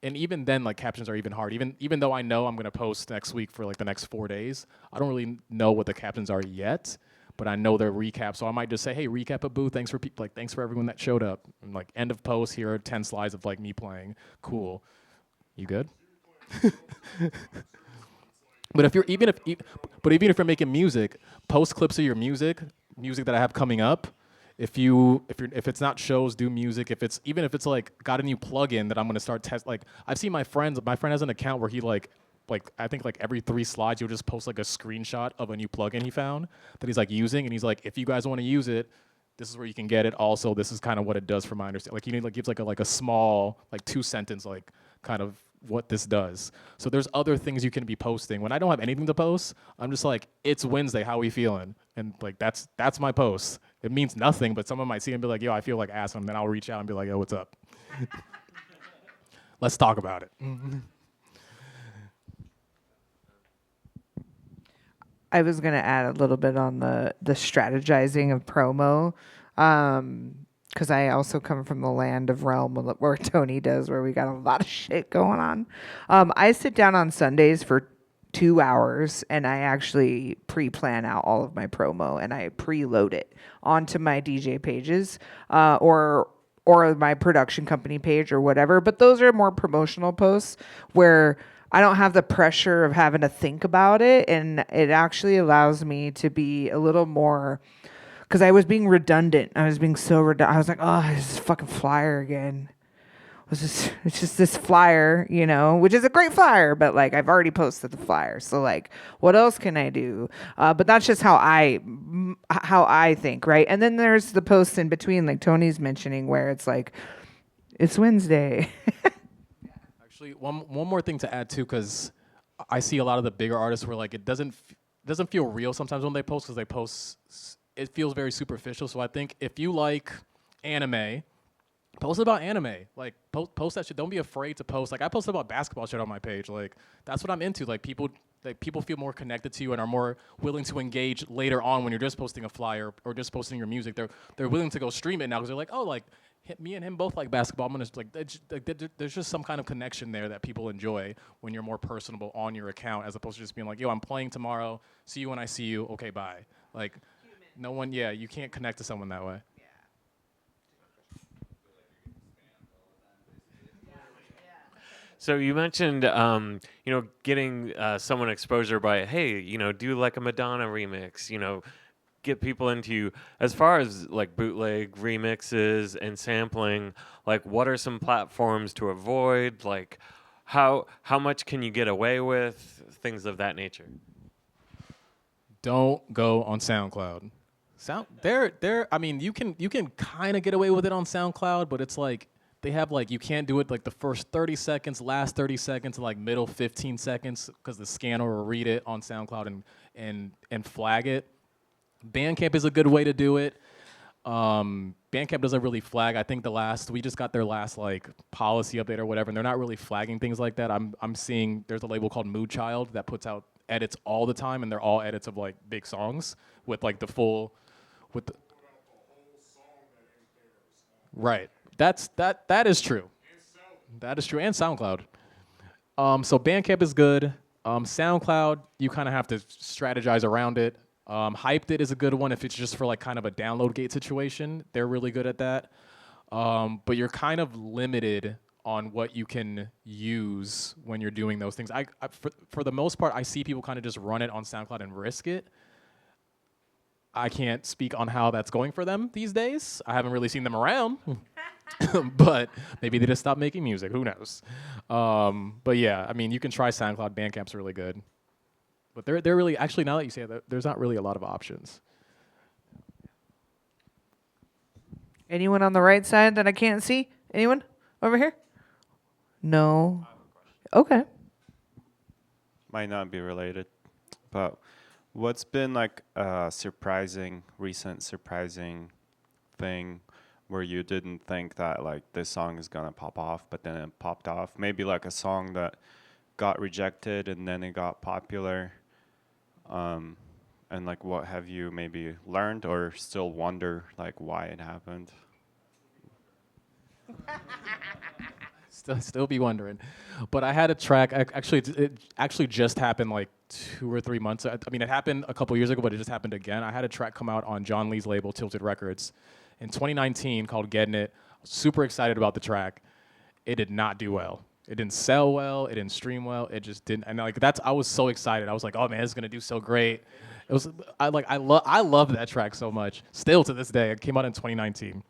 and even then like captions are even hard. Even though I know I'm gonna post next week for like the next 4 days, I don't really know what the captions are yet. But I know they're recaps, so I might just say, "Hey, recap a boo. Thanks for everyone that showed up." And like end of post. Here are 10 slides of like me playing. Cool. You good? But even if you're making music, post clips of your music that I have coming up. If it's not shows, do music. If it's like got a new plugin that I'm gonna start test. Like I've seen my friend has an account where he like I think like every 3 slides he'll just post like a screenshot of a new plugin he found that he's like using, and he's like, if you guys want to use it, this is where you can get it. Also, this is kind of what it does for my understanding. Like, you need like gives like a small like 2-sentence like kind of what this does. So there's other things you can be posting. When I don't have anything to post, I'm just like, it's Wednesday, how we feeling? And like that's my post. It means nothing, but someone might see it and be like, yo, I feel like ass, and then I'll reach out and be like, yo, what's up? Let's talk about it. I was going to add a little bit on the strategizing of promo, because I also come from the land of realm where Tony does, where we got a lot of shit going on. I sit down on Sundays for 2 hours, and I actually pre-plan out all of my promo, and I preload it onto my DJ pages or my production company page or whatever. But those are more promotional posts where I don't have the pressure of having to think about it, and it actually allows me to be a little more, because I was being redundant. I was being so redundant. I was like, oh, this fucking flyer again. It's just this flyer, which is a great flyer, but like I've already posted the flyer. So like, what else can I do? But that's just how I think, right? And then there's the posts in between, like Tony's mentioning, where it's like, it's Wednesday. Actually, one more thing to add too, because I see a lot of the bigger artists where like it doesn't feel real sometimes when they post, because they post, it feels very superficial. So I think if you like anime, post about anime. Like post that shit. Don't be afraid to post. Like I posted about basketball shit on my page. Like that's what I'm into. Like people feel more connected to you and are more willing to engage later on when you're just posting a flyer or just posting your music. They're willing to go stream it now because they're like, oh, like me and him both like basketball. I'm gonna like there's just some kind of connection there that people enjoy when you're more personable on your account, as opposed to just being like, yo, I'm playing tomorrow. See you when I see you. Okay, bye. Like no one. Yeah, you can't connect to someone that way. So you mentioned, getting someone exposure by, hey, do like a Madonna remix, get people into you. As far as like bootleg remixes and sampling, like what are some platforms to avoid? Like how much can you get away with? Things of that nature. Don't go on SoundCloud. I mean, you can kind of get away with it on SoundCloud, but it's like they have like you can't do it like the first 30 seconds, last 30 seconds, and like middle 15 seconds because the scanner will read it on SoundCloud and flag it. Bandcamp is a good way to do it. Bandcamp doesn't really flag. I think we just got their last like policy update or whatever, and they're not really flagging things like that. I'm seeing there's a label called Mood Child that puts out edits all the time, and they're all edits of like big songs with like the full, with the, right. That is true. That is true, and SoundCloud. So Bandcamp is good. SoundCloud, you kind of have to strategize around it. Hyped It is a good one if it's just for like kind of a download gate situation. They're really good at that. But you're kind of limited on what you can use when you're doing those things. For the most part, I see people kind of just run it on SoundCloud and risk it. I can't speak on how that's going for them these days. I haven't really seen them around. But maybe they just stopped making music. Who knows? But yeah, I mean, you can try SoundCloud. Bandcamp's really good. But they're really, actually, now that you say that, there's not really a lot of options. Anyone on the right side that I can't see? Anyone over here? No. Okay. Might not be related, but what's been like a recent surprising thing where you didn't think that like this song is gonna pop off, but then it popped off? Maybe like a song that got rejected and then it got popular. And like what have you maybe learned or still wonder like why it happened? Still be wondering. But I had a track, it actually just happened like 2 or 3 months. I mean, it happened a couple years ago, but it just happened again. I had a track come out on John Lee's label, Tilted Records, in 2019 called Getting It. Super excited about the track. It did not do well. It didn't sell well. It didn't stream well. It just didn't. And like I was so excited. I was like, oh man, it's gonna do so great. I love that track so much. Still to this day, it came out in 2019,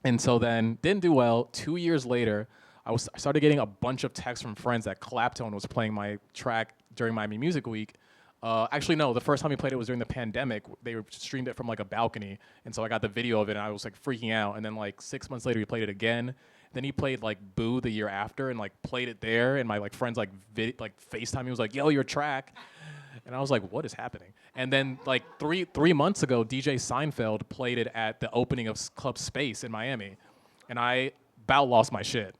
and so then didn't do well. 2 years later, I started getting a bunch of texts from friends that Claptone was playing my track during Miami Music Week. Actually, no, the first time he played it was during the pandemic. They streamed it from like a balcony, and so I got the video of it, and I was like freaking out. And then like 6 months later, he played it again. Then he played like Boo the year after, and like played it there. And my like friends like FaceTime. He was like, "Yo, your track," and I was like, "What is happening?" And then like three months ago, DJ Seinfeld played it at the opening of Club Space in Miami, and I about lost my shit.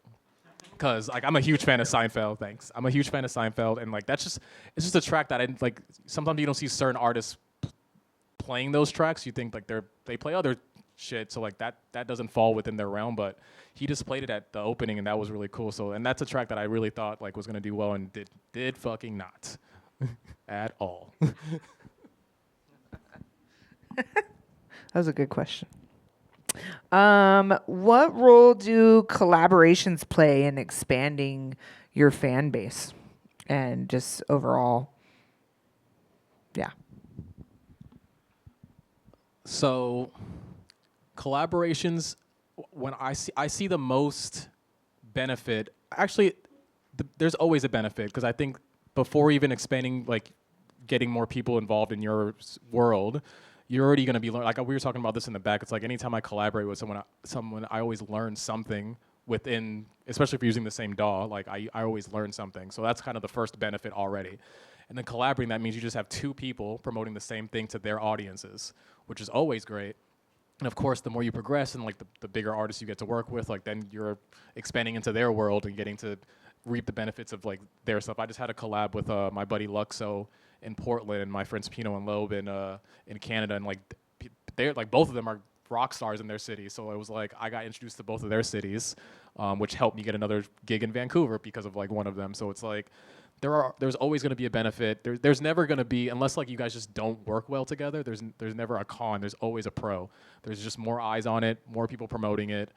Cause like I'm a huge fan of Seinfeld. Thanks. I'm a huge fan of Seinfeld, and like it's just a track that I like. Sometimes you don't see certain artists playing those tracks. You think like they play other shit, so like that doesn't fall within their realm. But he just played it at the opening, and that was really cool. So and that's a track that I really thought like was gonna do well, and did fucking not at all. That was a good question. What role do collaborations play in expanding your fan base and just overall? Yeah. So collaborations, when I see the most benefit, actually there's always a benefit, because I think before even expanding, like getting more people involved in your world, you're already going to be learning. Like we were talking about this in the back. It's like anytime I collaborate with someone, I always learn something within, especially if you're using the same DAW. Like I always learn something. So that's kind of the first benefit already. And then collaborating, that means you just have two people promoting the same thing to their audiences, which is always great. And of course, the more you progress and like the bigger artists you get to work with, like then you're expanding into their world and getting to reap the benefits of like their stuff. I just had a collab with my buddy Luxo in Portland and my friends Pino and Loeb in Canada, and like they're like both of them are rock stars in their city. So it was like I got introduced to both of their cities, which helped me get another gig in Vancouver because of like one of them. So it's like there's always going to be a benefit. There's never going to be, unless like you guys just don't work well together, there's never a con. There's always a pro. There's just more eyes on it, more people promoting it,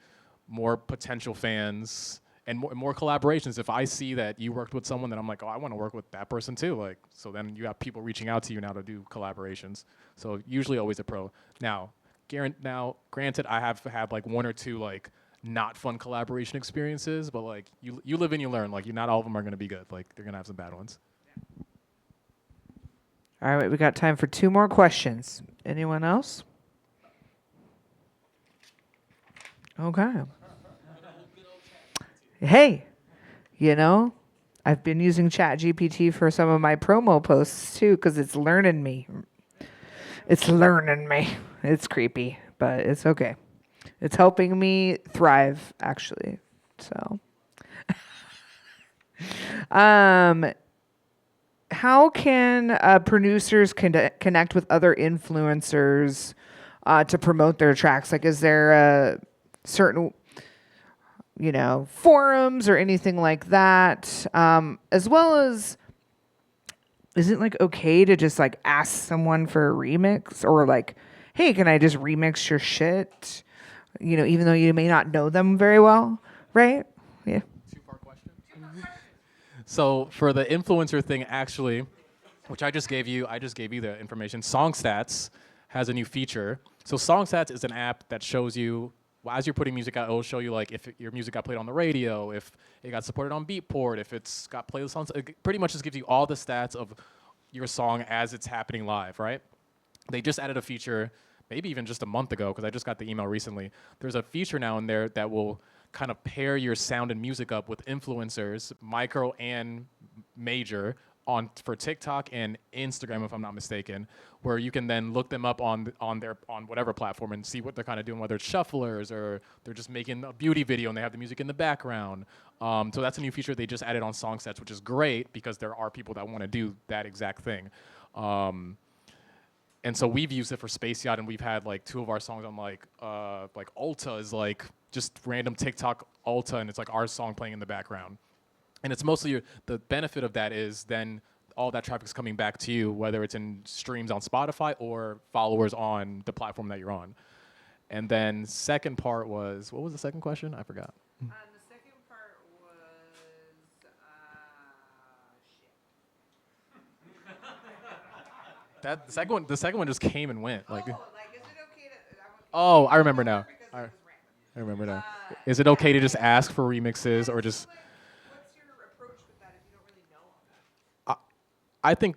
more potential fans, and more collaborations. If I see that you worked with someone, then I'm like, oh, I want to work with that person too. Like, so then you have people reaching out to you now to do collaborations. So usually always a pro. Now, granted, I have had like one or two like not fun collaboration experiences, but like you live and you learn. Like not all of them are going to be good. Like they're going to have some bad ones. All right, we got time for 2 more questions. Anyone else? Okay. hey, you know, I've been using ChatGPT for some of my promo posts too because it's learning me. It's learning me. It's creepy, but it's okay. It's helping me thrive, actually. So, um, how can producers connect with other influencers to promote their tracks? Like, is there a certain, forums or anything like that? As well as, is it like okay to just like ask someone for a remix or like, hey, can I just remix your shit? Even though you may not know them very well, right? Yeah. Two-part question. So for the influencer thing, actually, which I just gave you the information. SongStats has a new feature. So SongStats is an app that shows you, as you're putting music out, it will show you like if your music got played on the radio, if it got supported on Beatport, if it's got playlists on. It pretty much just gives you all the stats of your song as it's happening live, right? They just added a feature, maybe even just a month ago, because I just got the email recently. There's a feature now in there that will kind of pair your sound and music up with influencers, micro and major, for TikTok and Instagram, if I'm not mistaken, where you can then look them up on whatever platform and see what they're kind of doing, whether it's shufflers or they're just making a beauty video and they have the music in the background. So that's a new feature they just added on Songsets, which is great because there are people that want to do that exact thing. And so we've used it for Space Yacht, and we've had like 2 of our songs on like Ulta is like just random TikTok Ulta, and it's like our song playing in the background. And it's mostly the benefit of that is then all that traffic's coming back to you, whether it's in streams on Spotify or followers on the platform that you're on. And then second part was, what was the second question? I forgot. The second part was That the second one just came and went. Like, is it okay to? oh, I remember now. I remember now. Is it okay to just ask for remixes or just? What's your approach with that if you don't really know them? I think,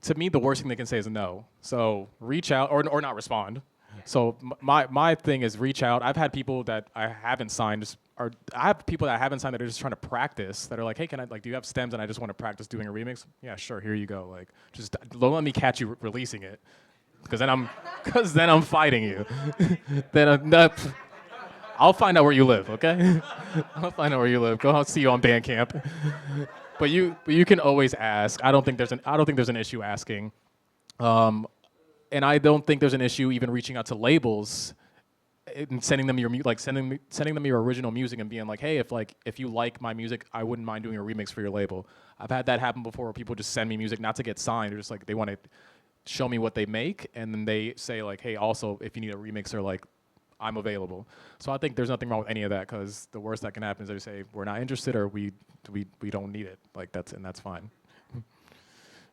to me, the worst thing they can say is no. So reach out or not respond. So my thing is reach out. I've had people that I haven't signed, or I have people that I haven't signed that are just trying to practice. That are like, hey, do you have stems? And I just want to practice doing a remix. Yeah, sure. Here you go. Like, just don't let me catch you releasing it, because then I'm fighting you. I'll find out where you live. Okay, I'll find out where you live. Go out, see you on Bandcamp. But you can always ask. I don't think there's an issue asking. And I don't think there's an issue even reaching out to labels and sending them sending them your original music and being like, hey, if you like my music, I wouldn't mind doing a remix for your label. I've had that happen before where people just send me music not to get signed, they're just like they want to show me what they make, and then they say like, hey, also if you need a remixer, like I'm available. So I think there's nothing wrong with any of that, because the worst that can happen is they say we're not interested or we don't need it. Like that's fine.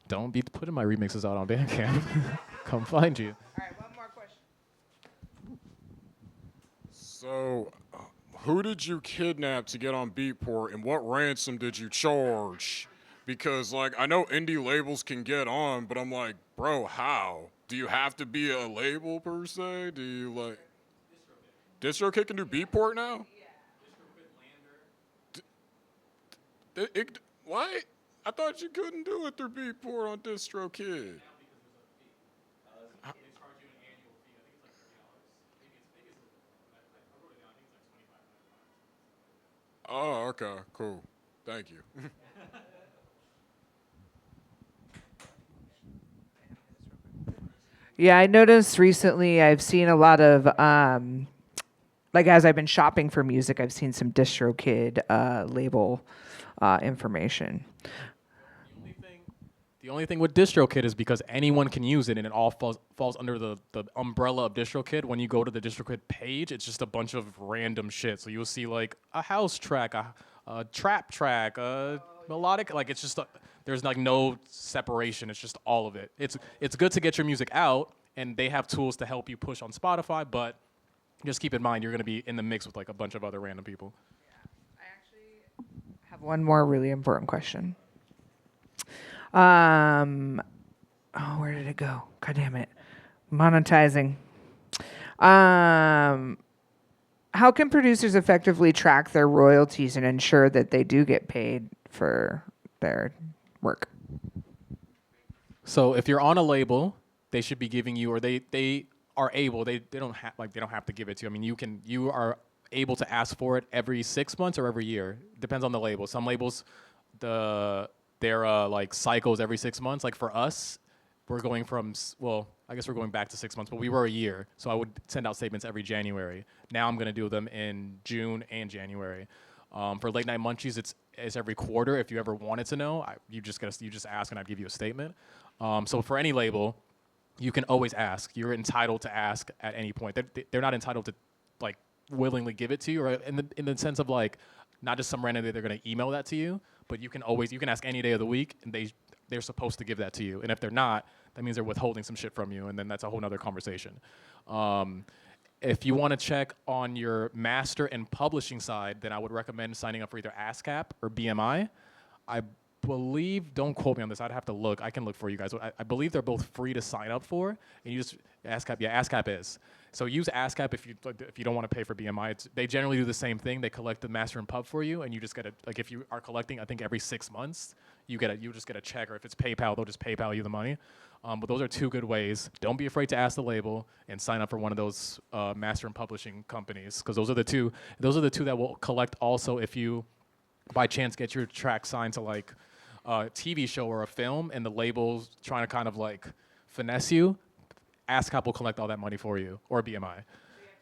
Don't be putting my remixes out on Bandcamp. Come find you. All right, one more question. So, who did you kidnap to get on Beatport, and what ransom did you charge? Because, like, I know indie labels can get on, but I'm like, bro, how? Do you have to be a label per se? Do you like? DistroKid can do Beatport now? Yeah. What? I thought you couldn't do it through Beatport on DistroKid. Oh, okay, cool. Thank you. Yeah, I noticed recently I've seen a lot of, like as I've been shopping for music, I've seen some DistroKid label information. The only thing with DistroKid is because anyone can use it, and it all falls under the umbrella of DistroKid. When you go to the DistroKid page, it's just a bunch of random shit. So you'll see like a house track, a trap track, a melodic. Like it's just there's like no separation. It's just all of it. It's good to get your music out, and they have tools to help you push on Spotify. But just keep in mind you're gonna be in the mix with like a bunch of other random people. I actually have one more really important question. Where did it go? God damn it. Monetizing. How how can producers effectively track their royalties and ensure that they do get paid for their work? So if you're on a label, they should be giving you, or they are able. They don't have they don't have to give it to you. I mean, you are able to ask for it every 6 months or every year. Depends on the label. Some labels, their like cycles every 6 months. Like for us, we're going from I guess we're going back to 6 months, but we were a year. So I would send out statements every January. Now I'm going to do them in June and January. For Late Night Munchies, it's every quarter. If you ever wanted to know, you just ask and I'd give you a statement. So for any label, you can always ask. You're entitled to ask at any point. They're not entitled to like willingly give it to you, or in the sense of like not just some random day they're going to email that to you, but you can ask any day of the week, and they're supposed to give that to you. And if they're not, that means they're withholding some shit from you, and then that's a whole nother conversation. If you want to check on your master and publishing side, then I would recommend signing up for either ASCAP or BMI. I believe, don't quote me on this, I'd have to look. I can look for you guys. I believe they're both free to sign up for, and you just, ASCAP is. So use ASCAP if you don't want to pay for BMI. They generally do the same thing. They collect the master and pub for you, and you just get if you are collecting, I think every 6 months, you just get a check, or if it's PayPal, they'll just PayPal you the money. But those are two good ways. Don't be afraid to ask the label and sign up for one of those master and publishing companies, because those are the two that will collect also if you by chance get your track signed to like a TV show or a film and the label's trying to kind of like finesse you. ASCAP will collect all that money for you, or BMI. So you have to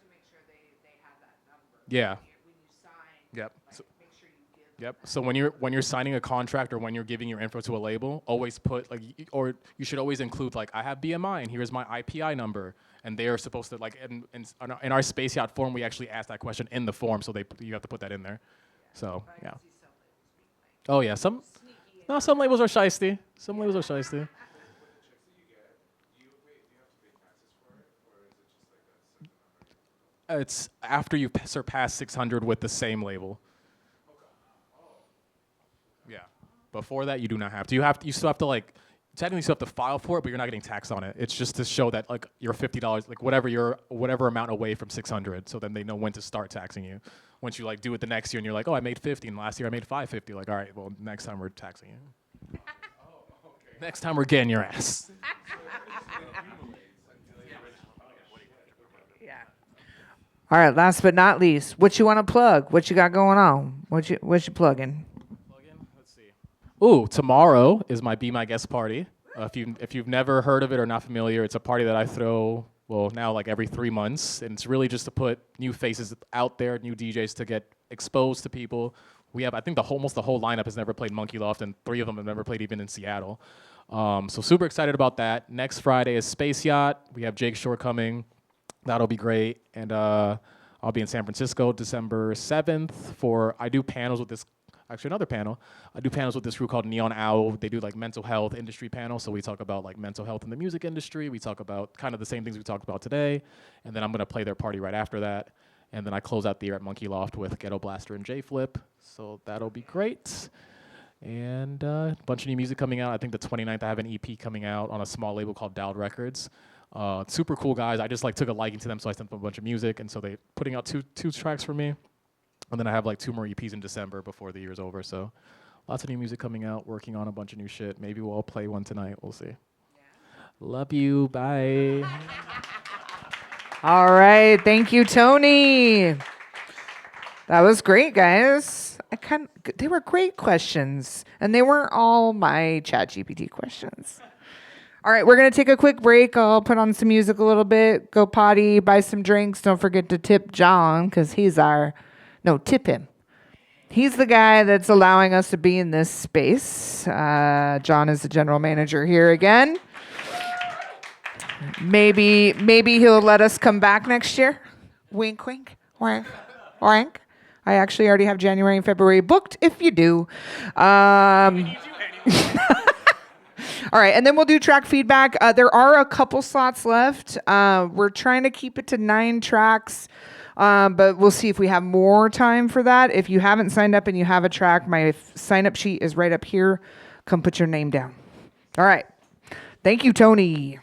make sure they have that number. Yeah. When you sign, Yep. make sure you give Yep. So when you're signing a contract or when you're giving your info to a label, always put or you should always include like, I have BMI and here's my IPI number, and they are supposed to like in our Space Yacht form, we actually ask that question in the form, so you have to put that in there. So yeah. Oh yeah, some labels are shiesty. Some labels are shiesty. It's after you surpass 600 with the same label. Yeah. Before that, you do not have to. You still have to technically still have to file for it, but you're not getting taxed on it. It's just to show that like you're $50, like whatever amount away from 600. So then they know when to start taxing you. Once you like do it the next year and you're like, oh, I made 50, and last year I made 550. Like, all right, well, next time we're taxing you. Next time we're getting your ass. All right, last but not least, what you want to plug? What you got going on? What you plugging? Let's see. Ooh, tomorrow is my Be My Guest party. If you've never heard of it or not familiar, it's a party that I throw, now like every 3 months, and it's really just to put new faces out there, new DJs to get exposed to people. We have, I think almost the whole lineup has never played Monkey Loft, and 3 of them have never played even in Seattle. So super excited about that. Next Friday is Space Yacht. We have Jake Shore coming. That'll be great. And I'll be in San Francisco December 7th I do panels with this, actually another panel. I do panels with this crew called Neon Owl. They do like mental health industry panels. So we talk about like mental health in the music industry. We talk about kind of the same things we talked about today. And then I'm going to play their party right after that. And then I close out the year at Monkey Loft with Ghetto Blaster and J Flip. So that'll be great. And a bunch of new music coming out. I think the 29th I have an EP coming out on a small label called Dialed Records. Super cool guys. I just like took a liking to them, so I sent them a bunch of music, and so they putting out two tracks for me. And then I have like 2 more EPs in December before the year's over. So lots of new music coming out, working on a bunch of new shit. Maybe we'll all play one tonight. We'll see. Yeah. Love you. Bye. All right. Thank you, Tony. That was great, guys. They were great questions, and they weren't all my ChatGPT questions. All right, we're going to take a quick break. I'll put on some music a little bit, go potty, buy some drinks. Don't forget to tip John, because tip him. He's the guy that's allowing us to be in this space. John is the general manager here again. Maybe he'll let us come back next year. Wink, wink, wink, wink. I actually already have January and February booked, if you do. All right, and then we'll do track feedback. There are a couple slots left. We're trying to keep it to 9 tracks, but we'll see if we have more time for that. If you haven't signed up and you have a track, my sign-up sheet is right up here. Come put your name down. All right. Thank you, Tony.